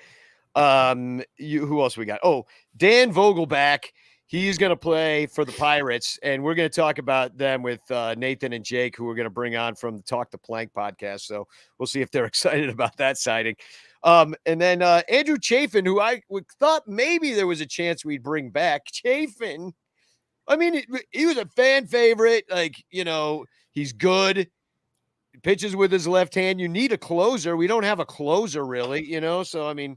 C: then who else we got? Oh, Dan Vogelback. He's going to play for the Pirates, and we're going to talk about them with Nathan and Jake, who we're going to bring on from the Talk the Plank podcast. So we'll see if they're excited about that signing. And then Andrew Chafin, who I thought maybe there was a chance we'd bring back. Chafin, I mean, he was a fan favorite. Like, he's good. He pitches with his left hand. You need a closer. We don't have a closer, really, So, I mean.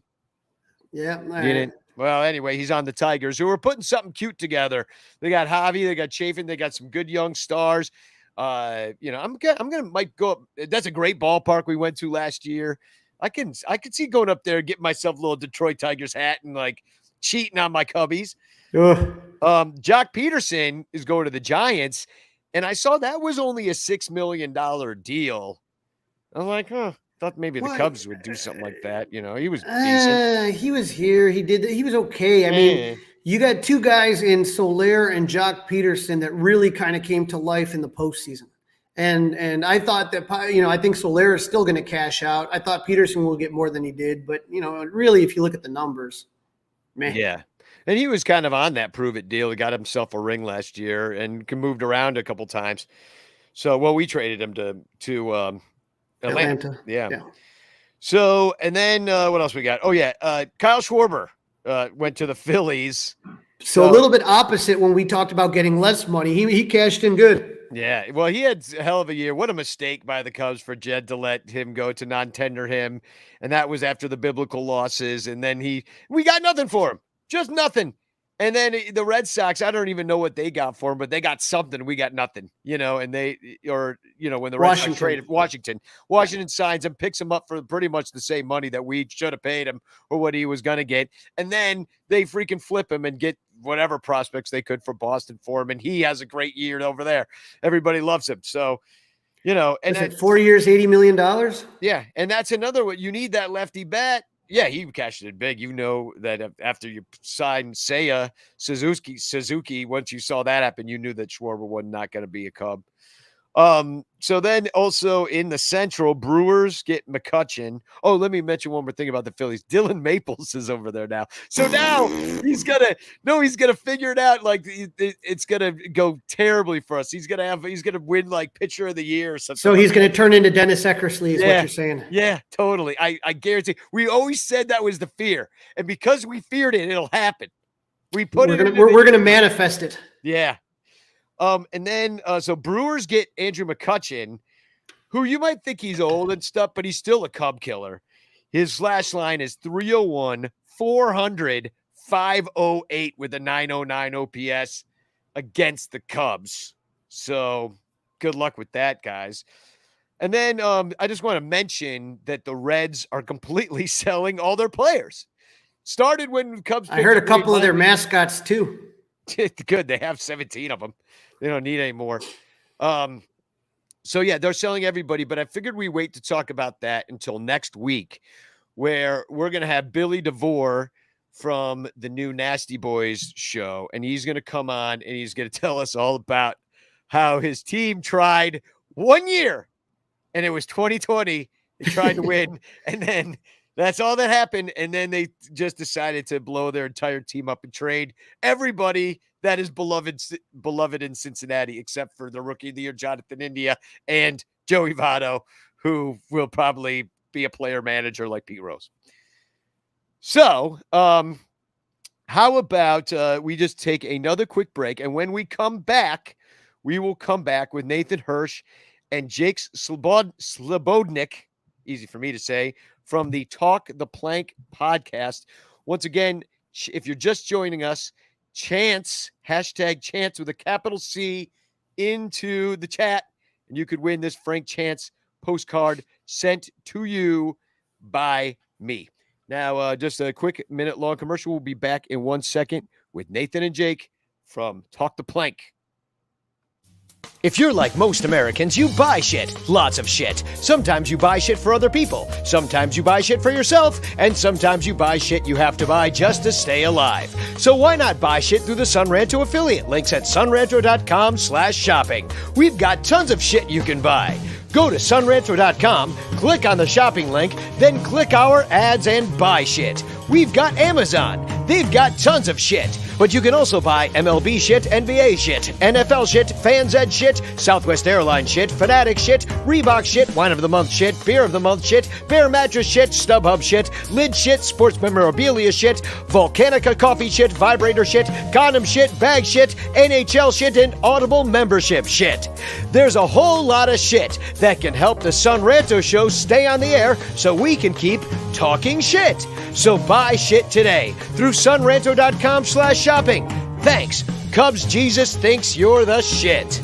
B: Yeah.
C: Well, anyway, he's on the Tigers, who are putting something cute together. They got Javi, they got Chafin, they got some good young stars. I'm gonna might go up. That's a great ballpark we went to last year. I can see going up there, getting myself a little Detroit Tigers hat and like cheating on my Cubbies. Jock Peterson is going to the Giants, and I saw that was only a $6 million deal. I'm like, thought maybe the Cubs would do something like that. He was decent.
B: He was here. He was okay. I mean, you got two guys in Soler and Jock Peterson that really kind of came to life in the postseason. And I thought that, I think Soler is still going to cash out. I thought Peterson will get more than he did. But, really, if you look at the numbers, man.
C: Yeah. And he was kind of on that prove it deal. He got himself a ring last year and moved around a couple times. So, we traded him to Atlanta. Yeah. So, and then what else we got? Oh, yeah. Kyle Schwarber went to the Phillies.
B: So a little bit opposite when we talked about getting less money. He cashed in good.
C: Yeah. Well, he had a hell of a year. What a mistake by the Cubs for Jed to let him go, to non-tender him. And that was after the biblical losses. And then we got nothing for him. Just nothing. And then the Red Sox, I don't even know what they got for him, but they got something. We got nothing, and when the Red Sox traded Washington signs him, picks him up for pretty much the same money that we should have paid him or what he was going to get. And then they freaking flip him and get whatever prospects they could for Boston for him. And he has a great year over there. Everybody loves him. So, and
B: 4 years, $80 million.
C: Yeah. And that's another one. You need that lefty bat. Yeah, he cashed it big. That after you signed Seiya Suzuki, once you saw that happen, you knew that Schwarber was not going to be a Cub. So then also in the Central, Brewers get McCutchen. Oh, let me mention one more thing about the Phillies. Dylan Maples is over there now. So now he's gonna figure it out. Like it's gonna go terribly for us. He's gonna win like pitcher of the year or something.
B: So he's gonna turn into Dennis Eckersley is what you're saying.
C: Yeah, totally. I guarantee. We always said that was the fear. And because we feared it, it'll happen. We're
B: gonna manifest it.
C: Yeah. And then, so Brewers get Andrew McCutchen, who you might think he's old and stuff, but he's still a Cub killer. His slash line is 301, 400, 508 with a 909 OPS against the Cubs. So good luck with that, guys. And then I just want to mention that the Reds are completely selling all their players. Started when the Cubs.
B: I heard a couple of their mascots too.
C: Good. They have 17 of them. They don't need any more. So, yeah, they're selling everybody. But I figured we wait to talk about that until next week, where we're going to have Billy DeVore from the new Nasty Boys show. And he's going to come on and he's going to tell us all about how his team tried 1 year. And it was 2020. They tried to win. And then that's all that happened. And then they just decided to blow their entire team up and trade everybody that is beloved in Cincinnati, except for the rookie of the year, Jonathan India, and Joey Votto, who will probably be a player manager like Pete Rose. So how about we just take another quick break, and when we come back, we will come back with Nathan Hursh and Jake Slebodnick, easy for me to say, from the Talk the Plank podcast. Once again, if you're just joining us, Chance, #Chance with a capital C into the chat, and you could win this Frank Chance postcard sent to you by me. Now, just a quick minute-long commercial. We'll be back in 1 second with Nathan and Jake from Talk the Plank. If you're like most Americans, you buy shit. Lots of shit. Sometimes you buy shit for other people. Sometimes you buy shit for yourself. And sometimes you buy shit you have to buy just to stay alive. So why not buy shit through the Ranto affiliate? Links at sunranto.com/shopping. We've got tons of shit you can buy. Go to sunranto.com, click on the shopping link, then click our ads and buy shit. We've got Amazon. They've got tons of shit. But you can also buy MLB shit, NBA shit, NFL shit, Fans Ed shit, Southwest Airlines shit, Fanatic shit, Reebok shit, Wine of the Month shit, Beer of the Month shit, Bear Mattress shit, StubHub shit, Lid shit, Sports Memorabilia shit, Volcanica coffee shit, Vibrator shit, Condom shit, Bag shit, NHL shit, and Audible membership shit. There's a whole lot of shit that can help the Ranto Show stay on the air so we can keep talking shit. So buy shit today through sunranto.com/shopping. Thanks. Cubs Jesus thinks you're the shit.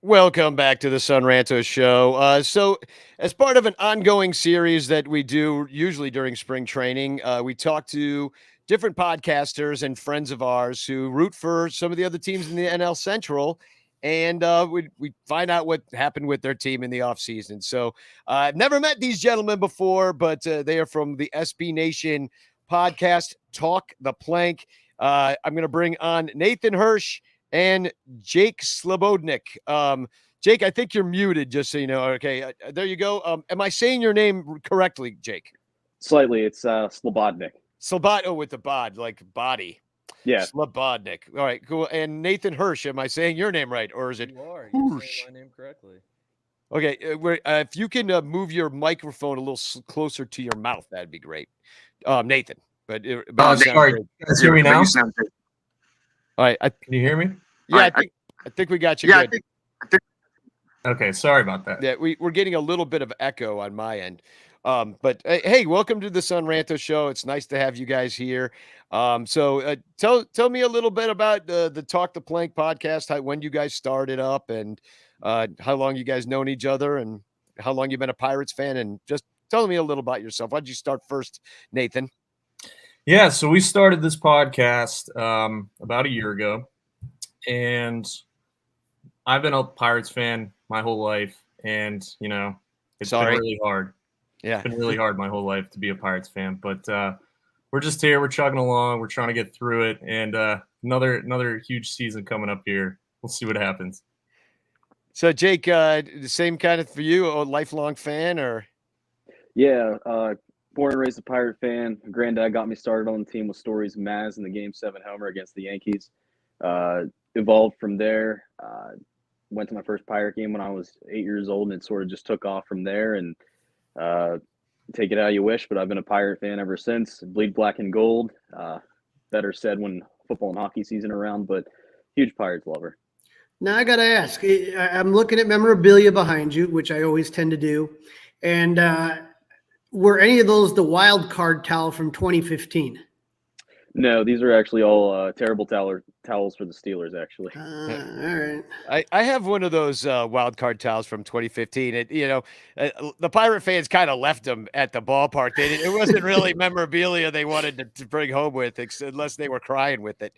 C: Welcome back to the Ranto Show. So as part of an ongoing series that we do usually during spring training, we talk to different podcasters and friends of ours who root for some of the other teams in the NL Central. And we find out what happened with their team in the offseason. So I've never met these gentlemen before, but they are from the SB Nation podcast, Talk the Plank. I'm going to bring on Nathan Hursh and Jake Slebodnick. Jake, I think you're muted, just so you know. Okay, there you go. Am I saying your name correctly, Jake?
D: Slightly. It's Slebodnick.
C: With the bod, like body.
D: Yeah.
C: Slebodnick. All right, cool. And Nathan Hursh, am I saying your name right, or is it
E: You're
C: Hursh?
E: saying my name correctly.
C: Okay, if you can move your microphone a little closer to your mouth, that'd be great. Nathan. But you sound
F: sorry.
C: great.
F: You guys hear me now?
C: All right.
F: Can you hear me?
C: Yeah, I think we got you good.
F: Okay, sorry about that.
C: Yeah, we're getting a little bit of echo on my end. But hey, welcome to the Ranto Show. It's nice to have you guys here. So tell me a little bit about the Talk the Plank podcast, when you guys started up, and how long you guys known each other, and how long you've been a Pirates fan, and just tell me a little about yourself. Why'd you start first, Nathan?
F: Yeah, so we started this podcast about a year ago, and I've been a Pirates fan my whole life, and it's been really hard.
C: Yeah,
F: it's been really hard my whole life to be a Pirates fan, but we're just here. We're chugging along. We're trying to get through it, and another huge season coming up here. We'll see what happens.
C: So, Jake, the same kind of for you, a lifelong fan, or?
D: Yeah, born and raised a Pirate fan. Granddad got me started on the team with stories of Maz in the Game 7 homer against the Yankees. Evolved from there. Went to my first Pirate game when I was 8 years old, and it sort of just took off from there. And take it how you wish, but I've been a Pirate fan ever since. Bleed black and gold. Better said when football and hockey season are around, but huge Pirates lover.
B: Now I got to ask, I'm looking at memorabilia behind you, which I always tend to do. And were any of those the wild card towel from 2015?
D: No, these are actually all terrible towels for the Steelers, actually.
B: All
C: right. I have one of those wild card towels from 2015. The Pirate fans kind of left them at the ballpark. It wasn't really memorabilia they wanted to bring home with, unless they were crying with it,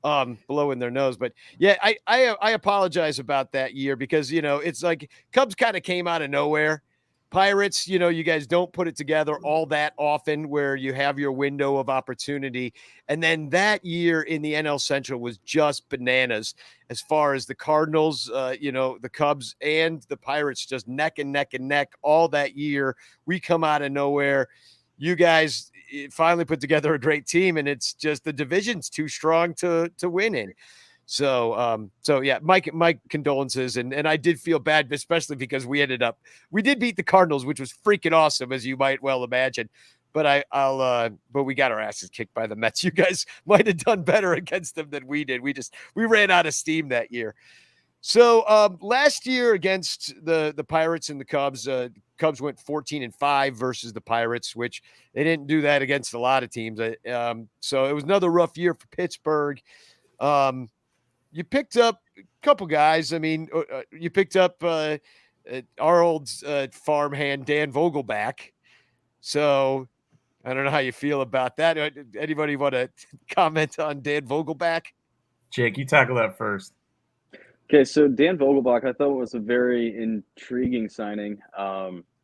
C: blowing their nose. But yeah, I apologize about that year because, it's like Cubs kind of came out of nowhere. Pirates, you guys don't put it together all that often where you have your window of opportunity. And then that year in the NL Central was just bananas as far as the Cardinals, the Cubs and the Pirates just neck and neck all that year. We come out of nowhere. You guys finally put together a great team, and it's just the division's too strong to win in. So yeah, my condolences. And I did feel bad, especially because we did beat the Cardinals, which was freaking awesome, as you might well imagine. But but we got our asses kicked by the Mets. You guys might have done better against them than we did. We ran out of steam that year. So last year against the Pirates and the Cubs, Cubs went 14-5 versus the Pirates, which they didn't do that against a lot of teams. So it was another rough year for Pittsburgh. You picked up a couple guys. I mean, you picked up our old farmhand Dan Vogelback. So I don't know how you feel about that. Anybody want to comment on Dan Vogelback?
F: Jake, you tackle that first.
D: Okay, so Dan Vogelbach, I thought was a very intriguing signing,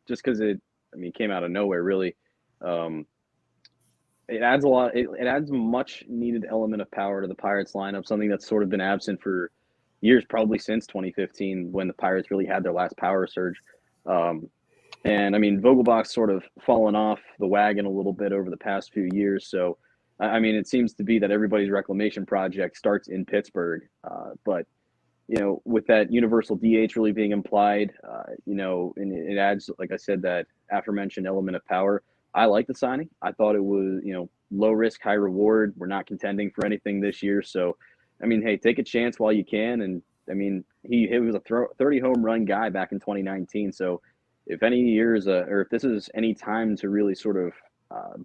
D: just because it came out of nowhere, really. It adds a lot. It adds much needed element of power to the Pirates lineup, something that's sort of been absent for years, probably since 2015, when the Pirates really had their last power surge. And Vogelbach's sort of fallen off the wagon a little bit over the past few years. So, it seems to be that everybody's reclamation project starts in Pittsburgh, but with that universal DH really being implied, and it adds, like I said, that aforementioned element of power. I like the signing. I thought it was, low risk, high reward. We're not contending for anything this year. So, hey, take a chance while you can. And he was a 30 home run guy back in 2019. So if any years, or if this is any time to really sort of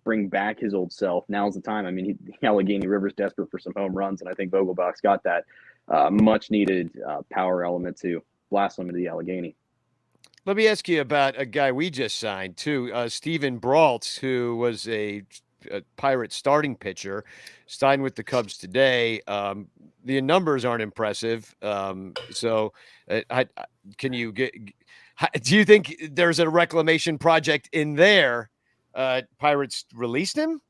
D: bring back his old self, now's the time. Allegheny River's desperate for some home runs. And I think Vogelbach's got that much needed power element to blast them into the Allegheny.
C: Let me ask you about a guy we just signed too, Steven Brault, who was a Pirate starting pitcher, signed with the Cubs today. The numbers aren't impressive. So can you do you think there's a reclamation project in there? Pirates released him?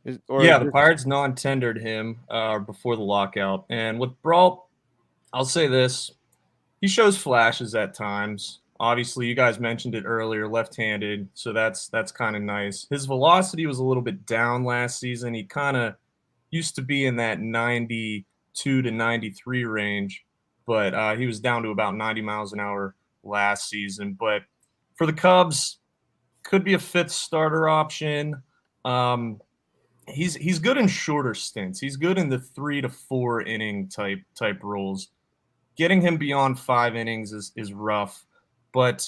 F: The Pirates non-tendered him before the lockout. And with Brault, I'll say this. He shows flashes at times. Obviously, you guys mentioned it earlier, left-handed, so that's kind of nice. His velocity was a little bit down last season. He kind of used to be in that 92 to 93 range, but he was down to about 90 miles an hour last season. But for the Cubs, could be a fifth starter option. He's good in shorter stints. He's good in the 3 to 4 inning type roles. Getting him beyond 5 innings is rough. But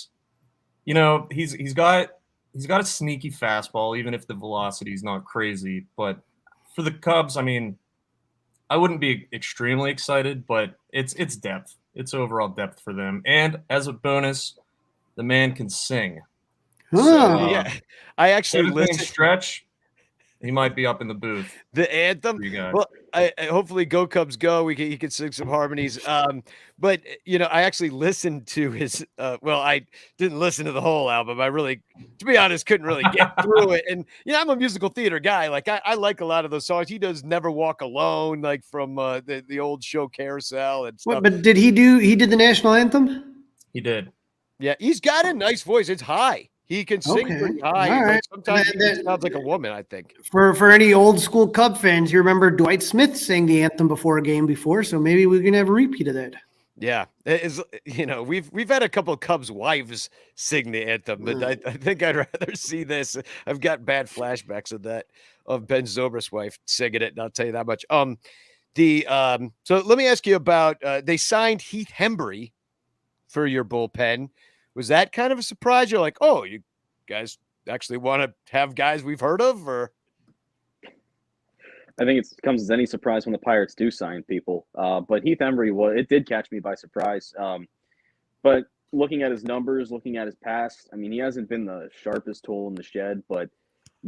F: he's got a sneaky fastball, even if the velocity is not crazy. But for the Cubs, I wouldn't be extremely excited, but it's depth. It's overall depth for them. And as a bonus, the man can sing.
B: Oh.
C: Yeah, I actually listened.
F: Stretch. He might be up in the booth.
C: The anthem. Well, I hopefully Go Cubs Go. He can sing some harmonies. But I actually listened to his. I didn't listen to the whole album. I really, to be honest, couldn't really get through it. And I'm a musical theater guy. Like I like a lot of those songs. He does "Never Walk Alone," like from the old show Carousel and stuff.
B: But did he do? He did the national anthem.
F: He did.
C: Yeah, he's got a nice voice. It's high. He can sing pretty high.
B: All right.
C: Sometimes he sounds like a woman, I think.
B: For any old school Cub fans, you remember Dwight Smith sang the anthem before a game before, so maybe we can have a repeat of that.
C: Yeah, we've had a couple of Cubs wives sing the anthem, but I think I'd rather see this. I've got bad flashbacks of that, of Ben Zobrist's wife singing it, and I'll tell you that much. So let me ask you about they signed Heath Hembree for your bullpen. Was that kind of a surprise? You're like, oh, you guys actually want to have guys we've heard of, or?
D: I think it comes as any surprise when the Pirates do sign people. But Heath Hembree, it did catch me by surprise. But looking at his numbers, looking at his past, he hasn't been the sharpest tool in the shed, but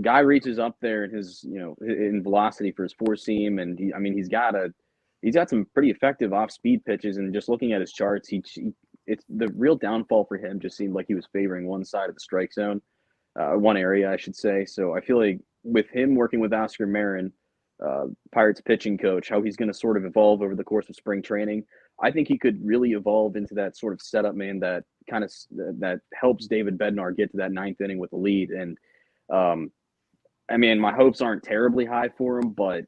D: guy reaches up there in his, in velocity for his four seam, and he's got some pretty effective off-speed pitches. And just looking at his charts, it's the real downfall for him just seemed like he was favoring one side of the strike zone, one area, I should say. So I feel like with him working with Oscar Marin, Pirates pitching coach, how he's going to sort of evolve over the course of spring training, I think he could really evolve into that sort of setup man that that helps David Bednar get to that ninth inning with the lead. And my hopes aren't terribly high for him, but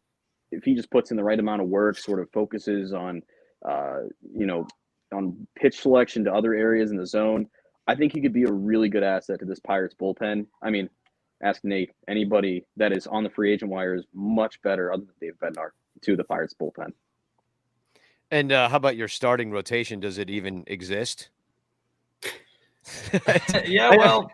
D: if he just puts in the right amount of work, sort of focuses on, on pitch selection to other areas in the zone, I think he could be a really good asset to this Pirates bullpen. Ask Nate, anybody that is on the free agent wire is much better other than David Bednar to the Pirates bullpen.
C: And how about your starting rotation? Does it even exist?
F: Yeah, well,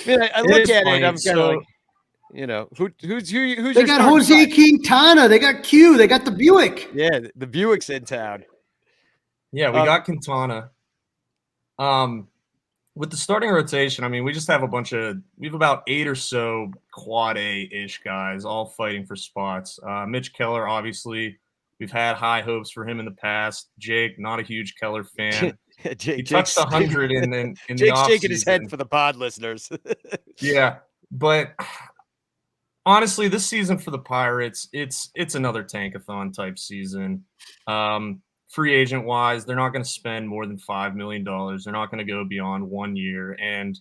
C: I look at it and I'm kind of like, who's
B: they got Jose Quintana, they got Q, they got the Buick.
C: Yeah, the Buick's in town.
F: Yeah, we got Quintana. with the starting rotation, I mean, we have about 8 or so quad A-ish guys all fighting for spots. Mitch Keller, obviously, we've had high hopes for him in the past. Jake, not a huge Keller fan. He touched 100 in the
C: Jake's
F: offseason.
C: shaking his head for the pod listeners.
F: Yeah, but honestly, this season for the Pirates, it's another tankathon type season. Free agent wise, they're not going to spend more than $5 million. They're not going to go beyond 1 year. And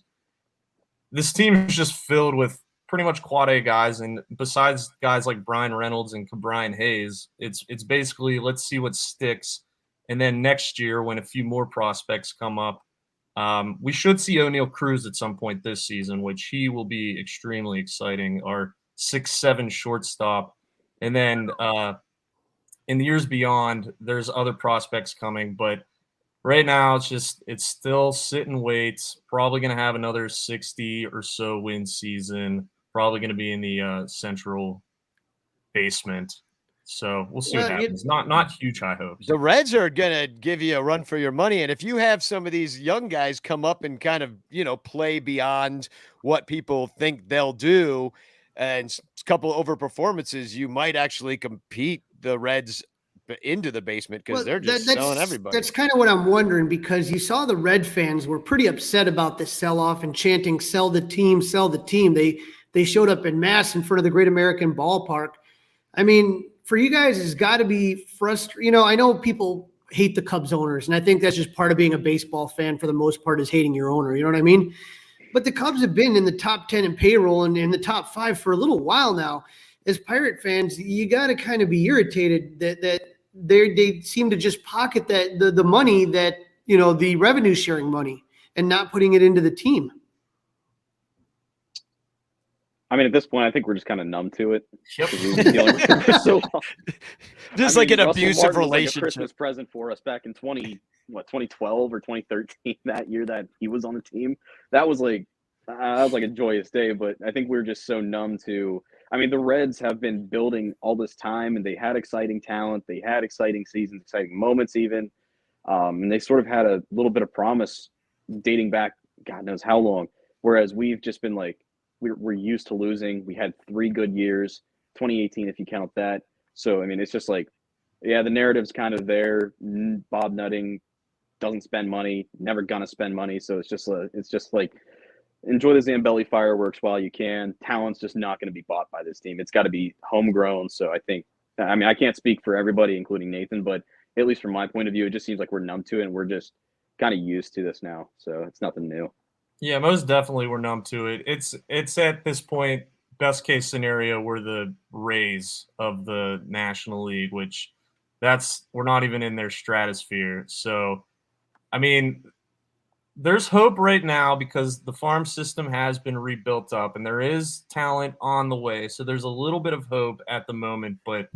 F: this team is just filled with pretty much quad A guys. And besides guys like Brian Reynolds and Brian Hayes, it's basically let's see what sticks. And then next year, when a few more prospects come up, we should see O'Neal Cruz at some point this season, which he will be extremely exciting. Our 6'7" shortstop. And then in the years beyond, there's other prospects coming, but right now it's still sit and wait. Probably going to have another 60 or so win season. Probably going to be in the central basement. So we'll see what happens. Not huge high hopes.
C: The Reds are going to give you a run for your money. And if you have some of these young guys come up and kind of, play beyond what people think they'll do, and a couple over performances, you might actually compete the Reds into the basement because they're just selling everybody.
B: That's kind of what I'm wondering, because you saw the Red fans were pretty upset about the sell-off and chanting, sell the team, sell the team. They showed up in mass in front of the Great American Ballpark. I mean, for you guys, it's got to be frustrating. I know people hate the Cubs owners, and I think that's just part of being a baseball fan for the most part, is hating your owner. You know what I mean? But the Cubs have been in the top 10 in payroll and in the top 5 for a little while now. As Pirate fans, you got to kind of be irritated that they seem to just pocket the money that, the revenue sharing money, and not putting it into the team.
D: I mean, at this point, I think we're just kind of numb to it.
F: Yep.
D: We've been dealing with it for so long.
C: Just like an
D: Russell
C: abusive
D: Martin was
C: relationship.
D: like a Christmas present for us back in 2012 or 2013, that year that he was on the team. That was like a joyous day, but I think we're just so numb to. I mean, the Reds have been building all this time, and they had exciting talent. They had exciting seasons, exciting moments even. And they sort of had a little bit of promise dating back God knows how long, whereas we've just been like, we're used to losing. We had 3 good years, 2018 if you count that. So, I mean, it's just like, yeah, the narrative's kind of there. Bob Nutting doesn't spend money, never gonna spend money. So it's just like enjoy the Zambelli fireworks while you can. Talent's just not going to be bought by this team. It's got to be homegrown. So I can't speak for everybody, including Nathan, but at least from my point of view, it just seems like we're numb to it, and we're just kind of used to this now. So it's nothing new.
F: Yeah, most definitely we're numb to it. It's at this point, best case scenario, we're the Rays of the National League, which we're not even in their stratosphere. So, I mean, there's hope right now because the farm system has been rebuilt up and there is talent on the way. So there's a little bit of hope at the moment, but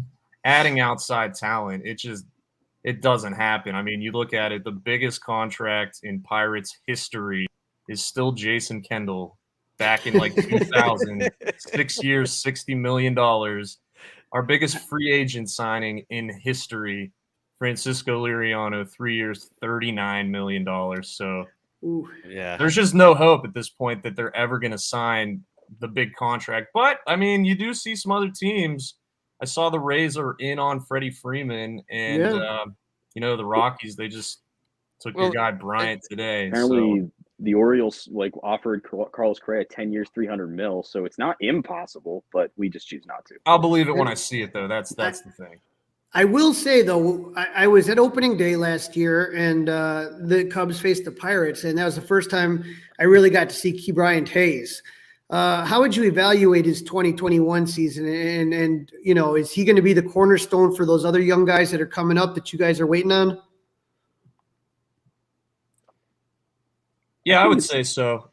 F: adding outside talent, it doesn't happen. I mean, you look at it, the biggest contract in Pirates history is still Jason Kendall back in like 2000, 6 years, $60 million. Our biggest free agent signing in history, Francisco Liriano, 3 years, $39 million. So
B: ooh,
C: yeah,
F: there's just no hope at this point that they're ever going to sign the big contract. But, I mean, you do see some other teams. I saw the Rays are in on Freddie Freeman, and, the Rockies, they just took your guy Bryant today.
D: Apparently, the Orioles offered Carlos Correa 10 years, $300 million. So it's not impossible, but we just choose not to.
F: I'll believe it when I see it, though. That's the thing.
B: I will say, though, I was at opening day last year, and the Cubs faced the Pirates, and that was the first time I really got to see Brian Hayes. How would you evaluate his 2021 season? And is he going to be the cornerstone for those other young guys that are coming up that you guys are waiting on?
F: Yeah, I would say so.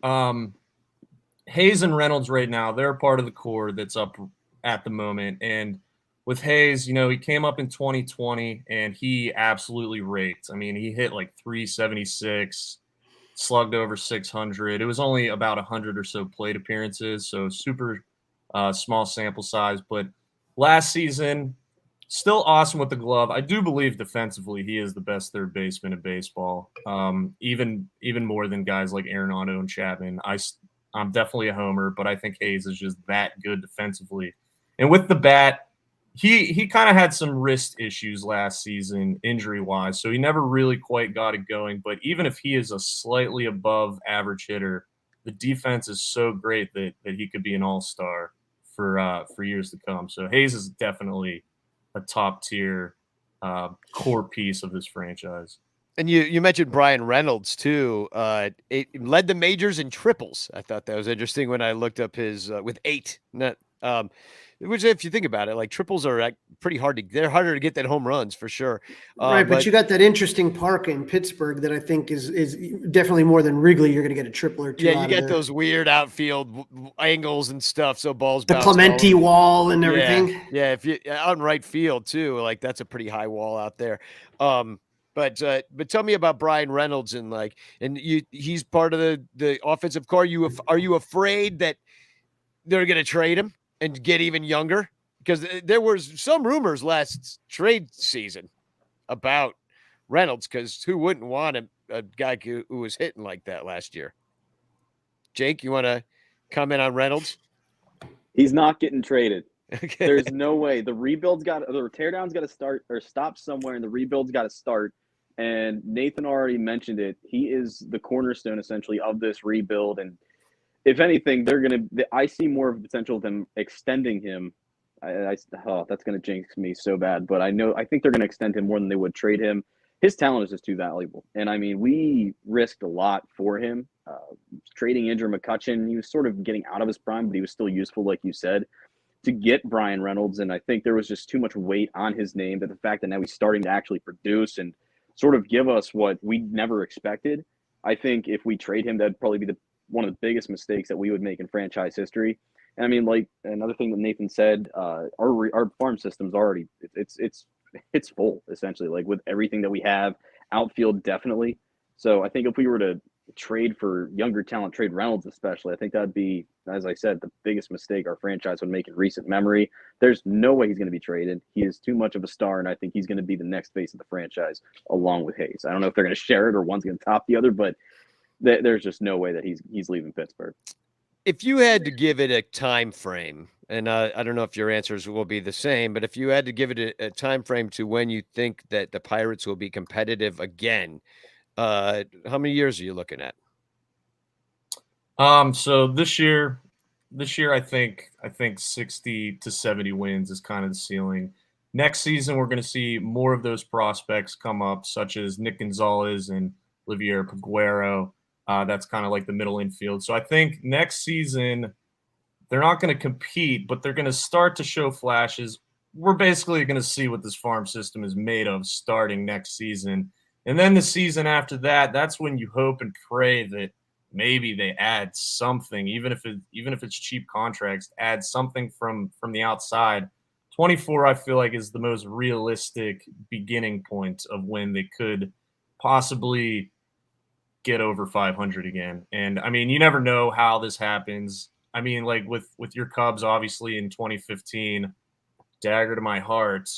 F: Hayes and Reynolds right now, they're part of the core that's up at the moment. And with Hayes, he came up in 2020 and he absolutely raked. I mean, he hit like 376, slugged over 600. It was only about 100 or so plate appearances, so super small sample size. But last season, Still awesome with the glove. I do believe defensively he is the best third baseman in baseball. Even more than guys like Arenado and Chapman. I'm definitely a homer, but I think Hayes is just that good defensively. And with the bat, he kind of had some wrist issues last season, injury-wise, so he never really quite got it going. But even if he is a slightly above average hitter, the defense is so great that he could be an all-star for years to come. So Hayes is definitely a top-tier core piece of this franchise.
C: And you mentioned Brian Reynolds too. It led the majors in triples. I thought that was interesting when I looked up his with 8. Which, if you think about it, like triples are pretty hard they're harder to get than home runs for sure.
B: Right, but you got that interesting park in Pittsburgh that I think is definitely more than Wrigley. You're going to get a triple or two.
C: Yeah, you get those weird outfield angles and stuff, so balls
B: the
C: bounce
B: Clemente wall and everything.
C: Yeah, if you out in right field too, like that's a pretty high wall out there. But tell me about Brian Reynolds and he's part of the offensive core. Are you afraid that they're going to trade him and get even younger? Because there was some rumors last trade season about Reynolds, because who wouldn't want a guy who was hitting like that last year? Jake, you want to comment on Reynolds?
D: He's not getting traded.
C: Okay.
D: There's no way. The teardown's got to start or stop somewhere, and the rebuild's got to start. And Nathan already mentioned it. He is the cornerstone essentially of this rebuild. And if anything, I see more of a potential of them extending him. That's going to jinx me so bad, but I think they're going to extend him more than they would trade him. His talent is just too valuable. And I mean, we risked a lot for him. Trading Andrew McCutchen, he was sort of getting out of his prime, but he was still useful, like you said, to get Brian Reynolds. And I think there was just too much weight on his name, but the fact that now he's starting to actually produce and sort of give us what we never expected. I think if we trade him, that'd probably be one of the biggest mistakes that we would make in franchise history. And I mean, like another thing that Nathan said, our farm system's already it's full essentially, like with everything that we have. Outfield definitely. So I think if we were to trade for younger talent, trade Reynolds especially, I think that'd be, as I said, the biggest mistake our franchise would make in recent memory. There's no way he's going to be traded. He is too much of a star, and I think he's going to be the next face of the franchise along with Hayes. I don't know if they're going to share it or one's going to top the other, but there's just no way that he's leaving Pittsburgh.
C: If you had to give it a time frame, and I don't know if your answers will be the same, but if you had to give it a time frame to when you think that the Pirates will be competitive again, how many years are you looking at?
F: So this year I think 60 to 70 wins is kind of the ceiling. Next season, we're going to see more of those prospects come up, such as Nick Gonzalez and Olivier Peguero. That's kind of like the middle infield. So I think next season, they're not going to compete, but they're going to start to show flashes. We're basically going to see what this farm system is made of starting next season. And then the season after that, that's when you hope and pray that maybe they add something, even if it's cheap contracts, add something from the outside. 24, I feel like, is the most realistic beginning point of when they could possibly get over 500 again. And I mean, you never know how this happens. I mean, like with your Cubs, obviously in 2015, dagger to my heart,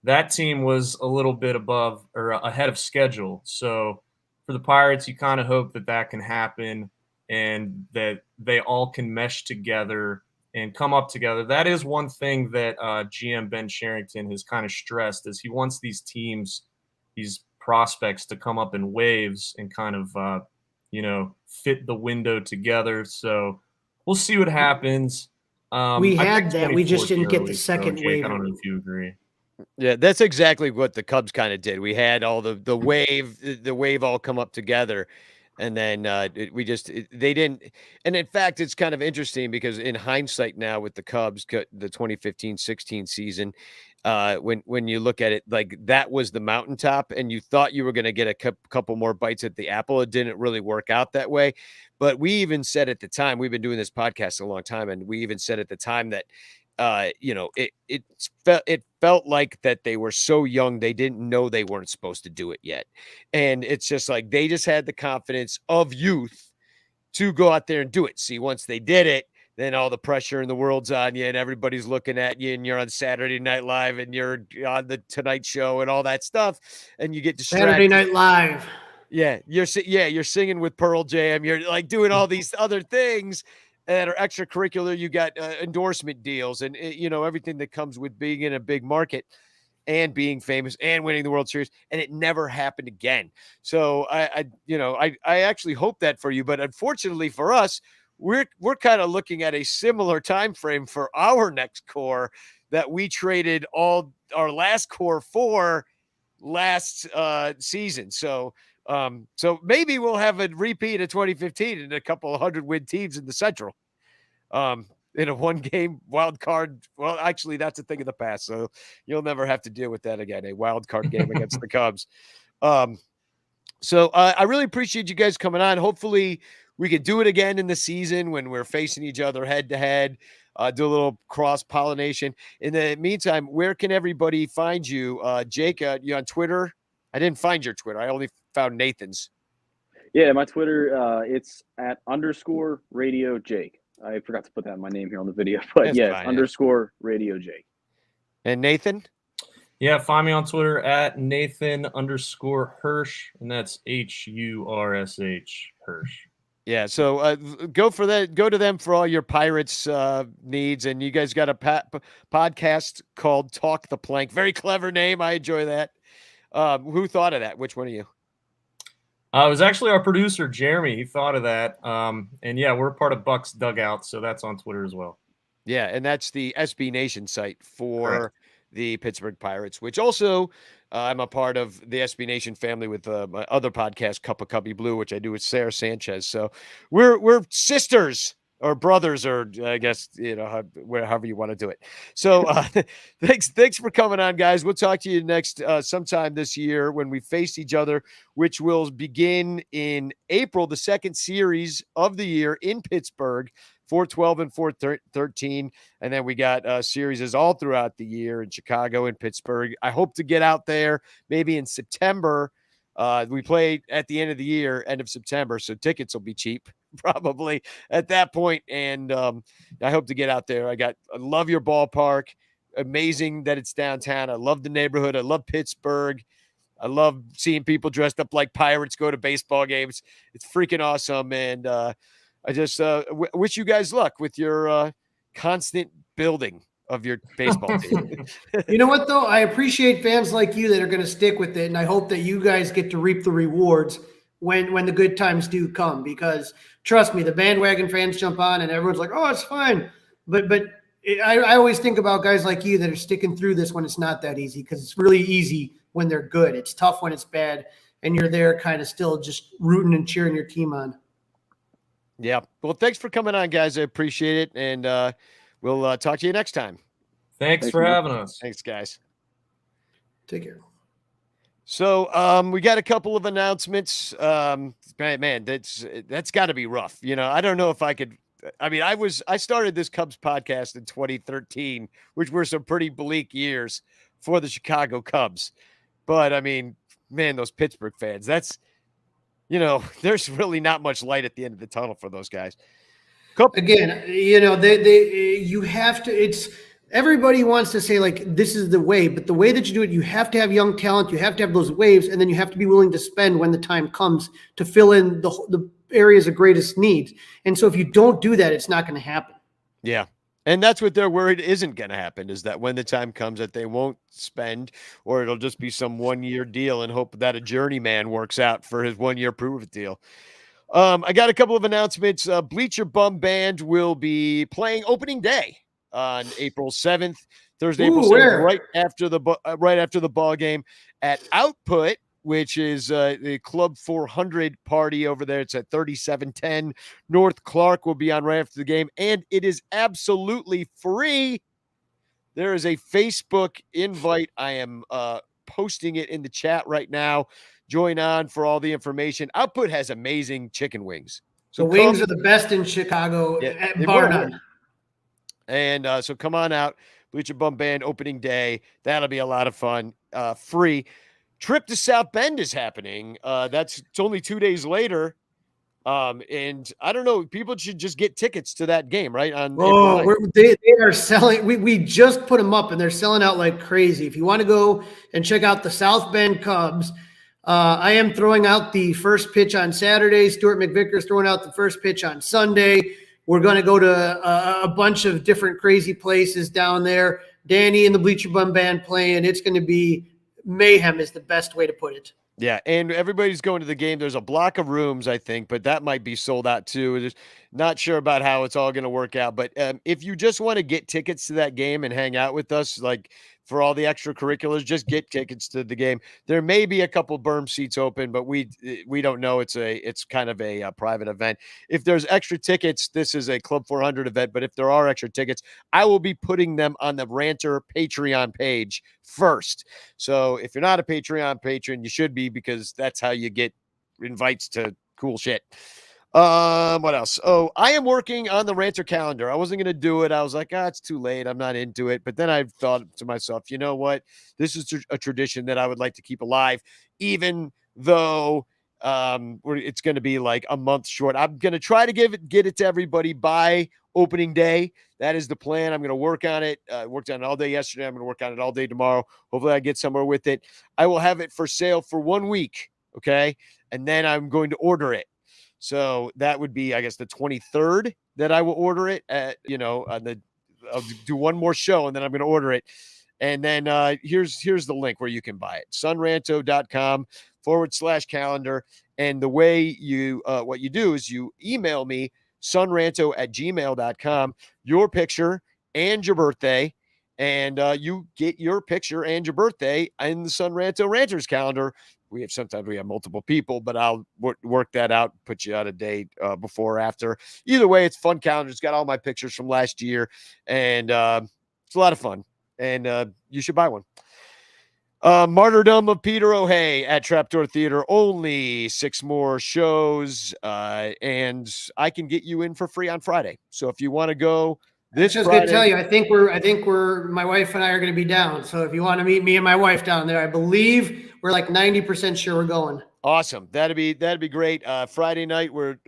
F: that team was a little bit above or ahead of schedule. So for the Pirates, you kind of hope that can happen and that they all can mesh together and come up together. That is one thing that GM Ben Sherrington has kind of stressed, is he wants these teams, these prospects, to come up in waves and kind of, fit the window together. So we'll see what happens.
B: We had that. We just didn't get the second wave.
F: I don't know if you agree.
C: Yeah, that's exactly what the Cubs kind of did. We had all the wave all come up together, and then they didn't. And in fact, it's kind of interesting because in hindsight now with the Cubs, the 2015-16 season, when you look at it, like that was the mountaintop, and you thought you were going to get a couple more bites at the apple. It didn't really work out that way. But we even said at the time, we've been doing this podcast a long time, and we even said at the time that it felt like that they were so young, they didn't know they weren't supposed to do it yet. And it's just like, they just had the confidence of youth to go out there and do it. See, once they did it, then all the pressure in the world's on you and everybody's looking at you and you're on Saturday Night Live and you're on the Tonight Show and all that stuff. And you get distracted.
B: Saturday Night Live.
C: Yeah. You're singing with Pearl Jam. You're like doing all these other things that are extracurricular. You got endorsement deals and, everything that comes with being in a big market and being famous and winning the World Series. And it never happened again. So I actually hope that for you, but unfortunately for us, we're kind of looking at a similar time frame for our next core that we traded all our last core for last season. So maybe we'll have a repeat of 2015 and a couple of 100-win teams in the Central. In a one-game wild card. Well, actually, that's a thing of the past, so you'll never have to deal with that again, a wild card game against the Cubs. So I really appreciate you guys coming on. Hopefully, we could do it again in the season when we're facing each other head-to-head, do a little cross-pollination. In the meantime, where can everybody find you? Jake, you on Twitter? I didn't find your Twitter. I only found Nathan's.
D: Yeah, my Twitter, it's at _Radio Jake. I forgot to put that in my name here on the video, but
C: That's
D: yes,
C: fine,
D: _Radio Jake.
C: And Nathan?
F: Yeah, find me on Twitter at Nathan_Hursh, and that's HURSH Hursh.
C: Yeah, so go for that. Go to them for all your Pirates needs, and you guys got a podcast called Talk the Plank. Very clever name. I enjoy that. Who thought of that? Which one of you?
F: It was actually our producer, Jeremy. He thought of that. And yeah, we're part of Buck's Dugout, so that's on Twitter as well.
C: Yeah, and that's the SB Nation site for
F: Correct.
C: the Pittsburgh Pirates, which also I'm a part of the SB Nation family with my other podcast, Cup of Cubby Blue, which I do with Sarah Sanchez. So we're sisters or brothers, or I guess, however you want to do it. So thanks for coming on, guys. We'll talk to you next sometime this year when we face each other, which will begin in April, the second series of the year in Pittsburgh, 4/12 and 4/13. And then we got series all throughout the year in Chicago and Pittsburgh. I hope to get out there maybe in September. We play at the end of the year, end of September, so tickets will be cheap probably at that point. And I hope to get out there. I love your ballpark. Amazing that it's downtown. I love the neighborhood. I love Pittsburgh. I love seeing people dressed up like Pirates go to baseball games. It's freaking awesome. And I just wish you guys luck with your constant building of your baseball team.
B: You know what, though? I appreciate fans like you that are going to stick with it, and I hope that you guys get to reap the rewards when the good times do come, because trust me, the bandwagon fans jump on and everyone's like, oh, it's fine. But I always think about guys like you that are sticking through this when it's not that easy, because it's really easy when they're good. It's tough when it's bad, and you're there kind of still just rooting and cheering your team on.
C: Yeah. Well, thanks for coming on, guys. I appreciate it. And we'll talk to you next time.
F: Thanks for having us.
C: Thanks, guys.
B: Take care.
C: So we got a couple of announcements. Man, that's got to be rough. I don't know if I could. I mean, I started this Cubs podcast in 2013, which were some pretty bleak years for the Chicago Cubs. But I mean, man, those Pittsburgh fans, there's really not much light at the end of the tunnel for those guys.
B: Again, you have to, everybody wants to say like, this is the way, but the way that you do it, you have to have young talent. You have to have those waves, and then you have to be willing to spend when the time comes to fill in the areas of greatest need. And so if you don't do that, it's not going to happen.
C: Yeah. And that's what they're worried isn't going to happen, is that when the time comes that they won't spend, or it'll just be some 1-year deal and hope that a journeyman works out for his 1-year prove-it deal. I got a couple of announcements. Bleacher Bum Band will be playing opening day on April 7th, Thursday, April 7th, right after the ball game at Output, which is the Club 400 party over there. It's at 3710 North Clark. Will be on right after the game, and it is absolutely free. There is a Facebook invite. I am posting it in the chat right now. Join on for all the information. Output has amazing chicken wings.
B: So the wings are the best in Chicago, bar none.
C: And so come on out. Bleacher Bum Band opening day. That'll be a lot of fun. Free. Trip to South Bend is happening. It's only 2 days later. And I don't know, people should just get tickets to that game, right? On April
B: Oh,
C: 9th.
B: they are selling. We just put them up and they're selling out like crazy. If you want to go and check out the South Bend Cubs, I am throwing out the first pitch on Saturday. Stuart McVicker's throwing out the first pitch on Sunday. We're going to go to a bunch of different crazy places down there. Danny and the Bleacher Bum Band playing. It's going to be mayhem is the best way to put it.
C: Yeah, and everybody's going to the game. There's a block of rooms, I think, but that might be sold out too. Just not sure about how it's all going to work out. But if you just want to get tickets to that game and hang out with us, like for all the extracurriculars, just get tickets to the game. There may be a couple berm seats open, but we don't know. It's kind of a private event. If there's extra tickets, this is a Club 400 event. But if there are extra tickets, I will be putting them on the Ranter Patreon page first. So if you're not a Patreon patron, you should be, because that's how you get invites to cool shit. What else? Oh, I am working on the Ranter calendar. I wasn't going to do it. I was like, it's too late. I'm not into it. But then I thought to myself, you know what? This is a tradition that I would like to keep alive, even though it's going to be like a month short. I'm going to try to get it to everybody by opening day. That is the plan. I'm going to work on it. Worked on it all day yesterday. I'm going to work on it all day tomorrow. Hopefully I get somewhere with it. I will have it for sale for 1 week. Okay. And then I'm going to order it. So that would be, I guess, the 23rd that I will order it at, I'll do one more show and then I'm going to order it. And then here's the link where you can buy it. sunranto.com/calendar. And the way you, what you do is you email me, sunranto@gmail.com, your picture and your birthday. And you get your picture and your birthday in the Sun Ranto Ranters calendar. Sometimes we have multiple people, but I'll work that out, put you out a date before or after. Either way, it's fun calendar. It's got all my pictures from last year, and it's a lot of fun. And you should buy one. Martyrdom of Peter O'Hay at Trapdoor Theater. Only 6 more shows, and I can get you in for free on Friday. So if you want to go this
B: just
C: Friday,
B: going to tell you, I think my wife and I are going to be down. So if you want to meet me and my wife down there, I believe we're like 90% sure we're going.
C: Awesome. That'd be great. Friday night, we're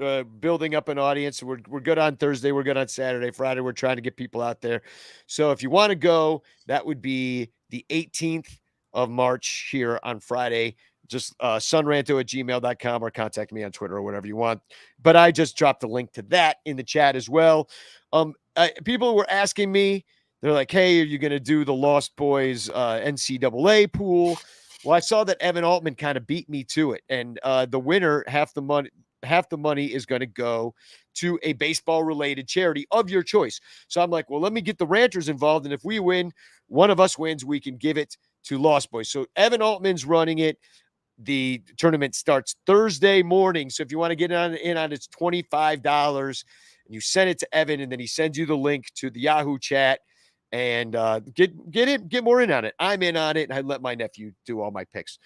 C: building up an audience. We're good on Thursday. We're good on Saturday. Friday, we're trying to get people out there. So if you want to go, that would be the 18th of March here on Friday. Just sunranto@gmail.com or contact me on Twitter or whatever you want. But I just dropped the link to that in the chat as well. People were asking me, they're like, hey, are you going to do the Lost Boys NCAA pool? Well, I saw that Evan Altman kind of beat me to it. And the winner, half the money is going to go to a baseball-related charity of your choice. So I'm like, well, let me get the Ranters involved. And if we win, one of us wins, we can give it to Lost Boys. So Evan Altman's running it. The tournament starts Thursday morning. So if you want to get in on it's $25, and you send it to Evan, and then he sends you the link to the Yahoo chat, and get more in on it. I'm in on it, and I let my nephew do all my picks.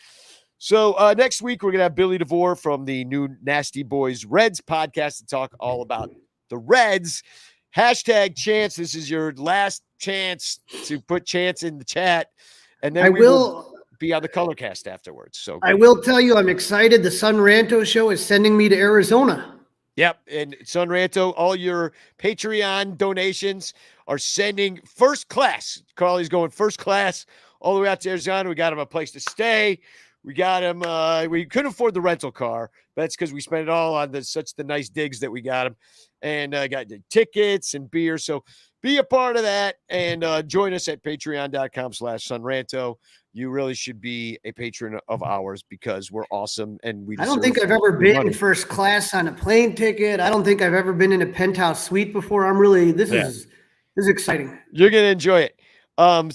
C: So next week, we're going to have Billy DeVore from the new Nasty Boys Reds podcast to talk all about the Reds. # Chance. This is your last chance to put Chance in the chat. And then we will be on the Colorcast afterwards. So
B: I will tell you, I'm excited. The Sun Ranto show is sending me to Arizona.
C: Yep. And Sun Ranto, all your Patreon donations are sending first class. Carly's going first class all the way out to Arizona. We got him a place to stay. We got him. We couldn't afford the rental car. But that's because we spent it all on the nice digs that we got him. And got the tickets and beer. So be a part of that and join us at patreon.com/sunranto. You really should be a patron of ours because we're awesome. And I
B: don't think I've ever been first class on a plane ticket. I don't think I've ever been in a penthouse suite before. This is exciting.
C: You're going to enjoy it.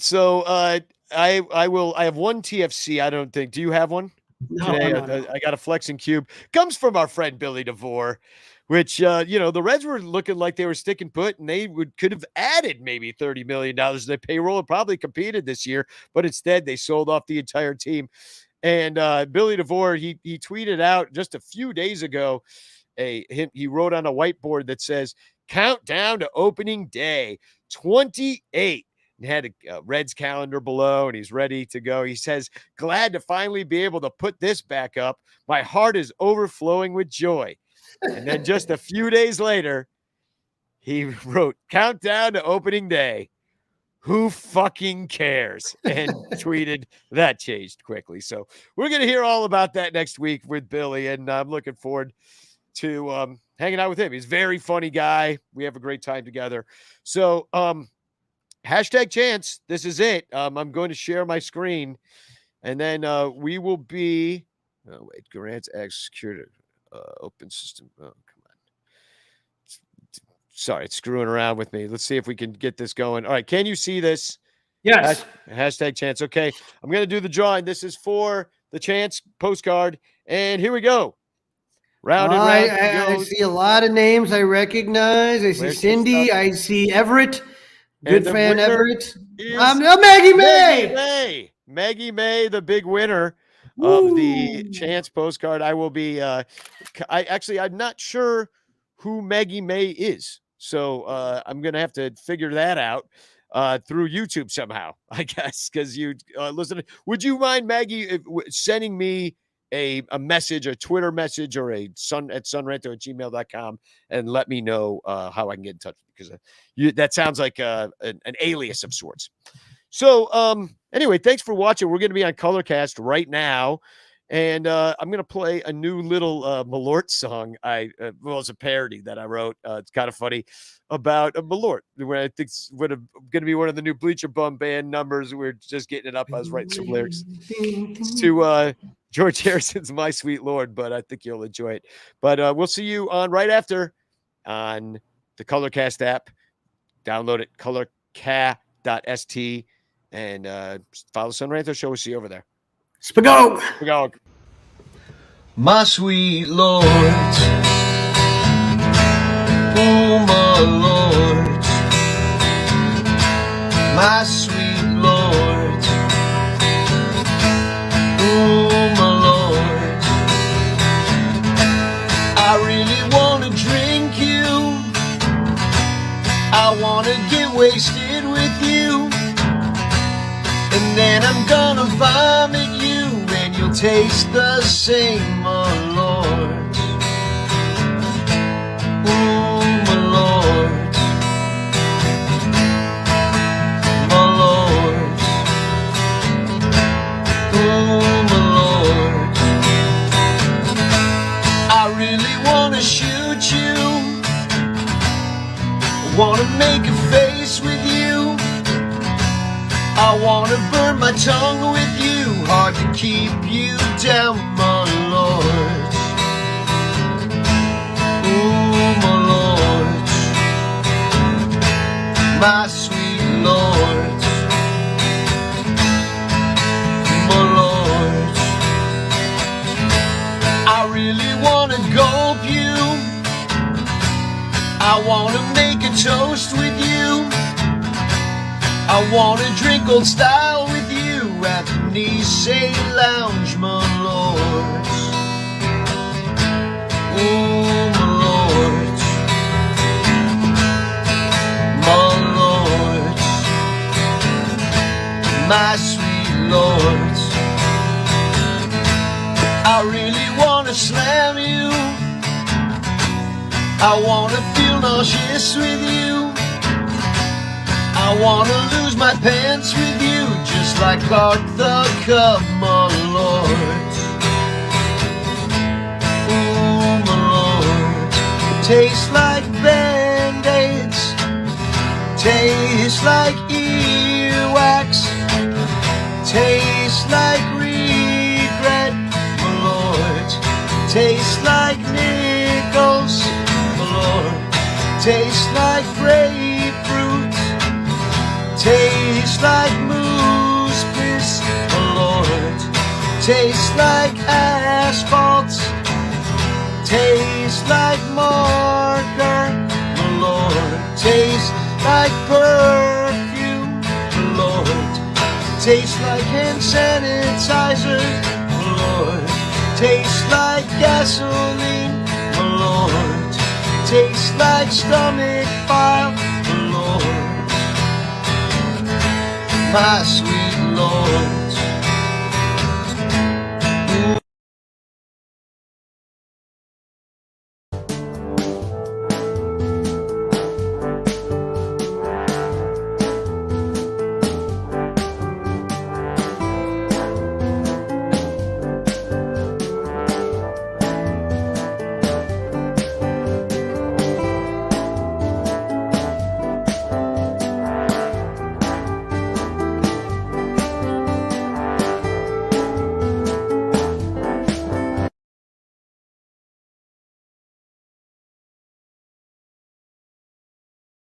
C: So I have one TFC. I don't think, do you have one?
B: No,
C: today? I got a flexing cube. Comes from our friend Billy DeVore, which, the Reds were looking like they were sticking put, and they could have added maybe $30 million to their payroll and probably competed this year, but instead they sold off the entire team. And Billy DeVore, he tweeted out just a few days ago, he wrote on a whiteboard that says, countdown to opening day, 28. And had a Reds calendar below, and he's ready to go. He says, glad to finally be able to put this back up. My heart is overflowing with joy. And then just a few days later, he wrote, "Countdown to opening day. Who fucking cares?" And tweeted. That changed quickly. So we're going to hear all about that next week with Billy. And I'm looking forward to hanging out with him. He's a very funny guy. We have a great time together. So hashtag chance. This is it. I'm going to share my screen. And then we will be, oh, wait, grants executed, open system. Oh, come on. Sorry, it's screwing around with me. Let's see if we can get this going. All right, can you see this?
B: Yes.
C: Hashtag chance. Okay, I'm going to do the drawing. This is for the chance postcard. And here we go. Round and round.
B: I see a lot of names I recognize. I see
C: Where's
B: Cindy.
C: the
B: I see Everett. Good
C: And the
B: fan
C: winner
B: Everett.
C: is
B: Maggie May.
C: Maggie May, the big winner of the chance postcard. I will be I'm not sure who Maggie May is. So I'm gonna have to figure that out through YouTube somehow, I guess, because you listen. Would you mind, Maggie, sending me a message, a Twitter message, or a sunranto@gmail.com, and let me know how I can get in touch, because that sounds like an alias of sorts. So anyway, thanks for watching. We're going to be on Colorcast right now, and I'm going to play a new little Malort song. It's a parody that I wrote. It's kind of funny about Malort, where I think it's going to be one of the new Bleacher Bum Band numbers. We're just getting it up. I was writing some lyrics to George Harrison's "My Sweet Lord," but I think you'll enjoy it. But we'll see you on right after on the Colorcast app. Download it, colorcast.st, and follow Sun Ranto Show. We'll see you over there.
B: Spagog.
C: Spagog.
A: My sweet Lord, oh my Lord, my sweet Lord, oh my Lord, I really want to drink you, I want to get wasted with you, and then I'm gonna vomit you, and you'll taste the same, my Lord. Oh, my Lord. My Lord. Oh, my Lord. I really want to shoot you. I want to make a face with you. I want to burn my tongue with you. Hard to keep you down, my Lord. Oh, my Lord. My sweet Lord. My Lord. I really want to gulp you. I want to make a toast with you. I want to drink old style with you at the Nice Lounge, my Lord. Oh, my Lord. My Lord. My sweet Lord. I really want to slam you. I want to feel nauseous with you. I wanna lose my pants with you, just like Clark the Cub, my Lord. Oh, my Lord. Tastes like Band-Aids, tastes like earwax, tastes like regret, my Lord. Tastes like nickels, my Lord. Tastes like grapefruit. Tastes like moose piss, oh Lord. Tastes like asphalt. Tastes like marker, oh Lord. Tastes like perfume, oh Lord. Tastes like hand sanitizer, oh Lord. Tastes like gasoline, oh Lord. Tastes like stomach bile, oh Lord. My sweet Lord.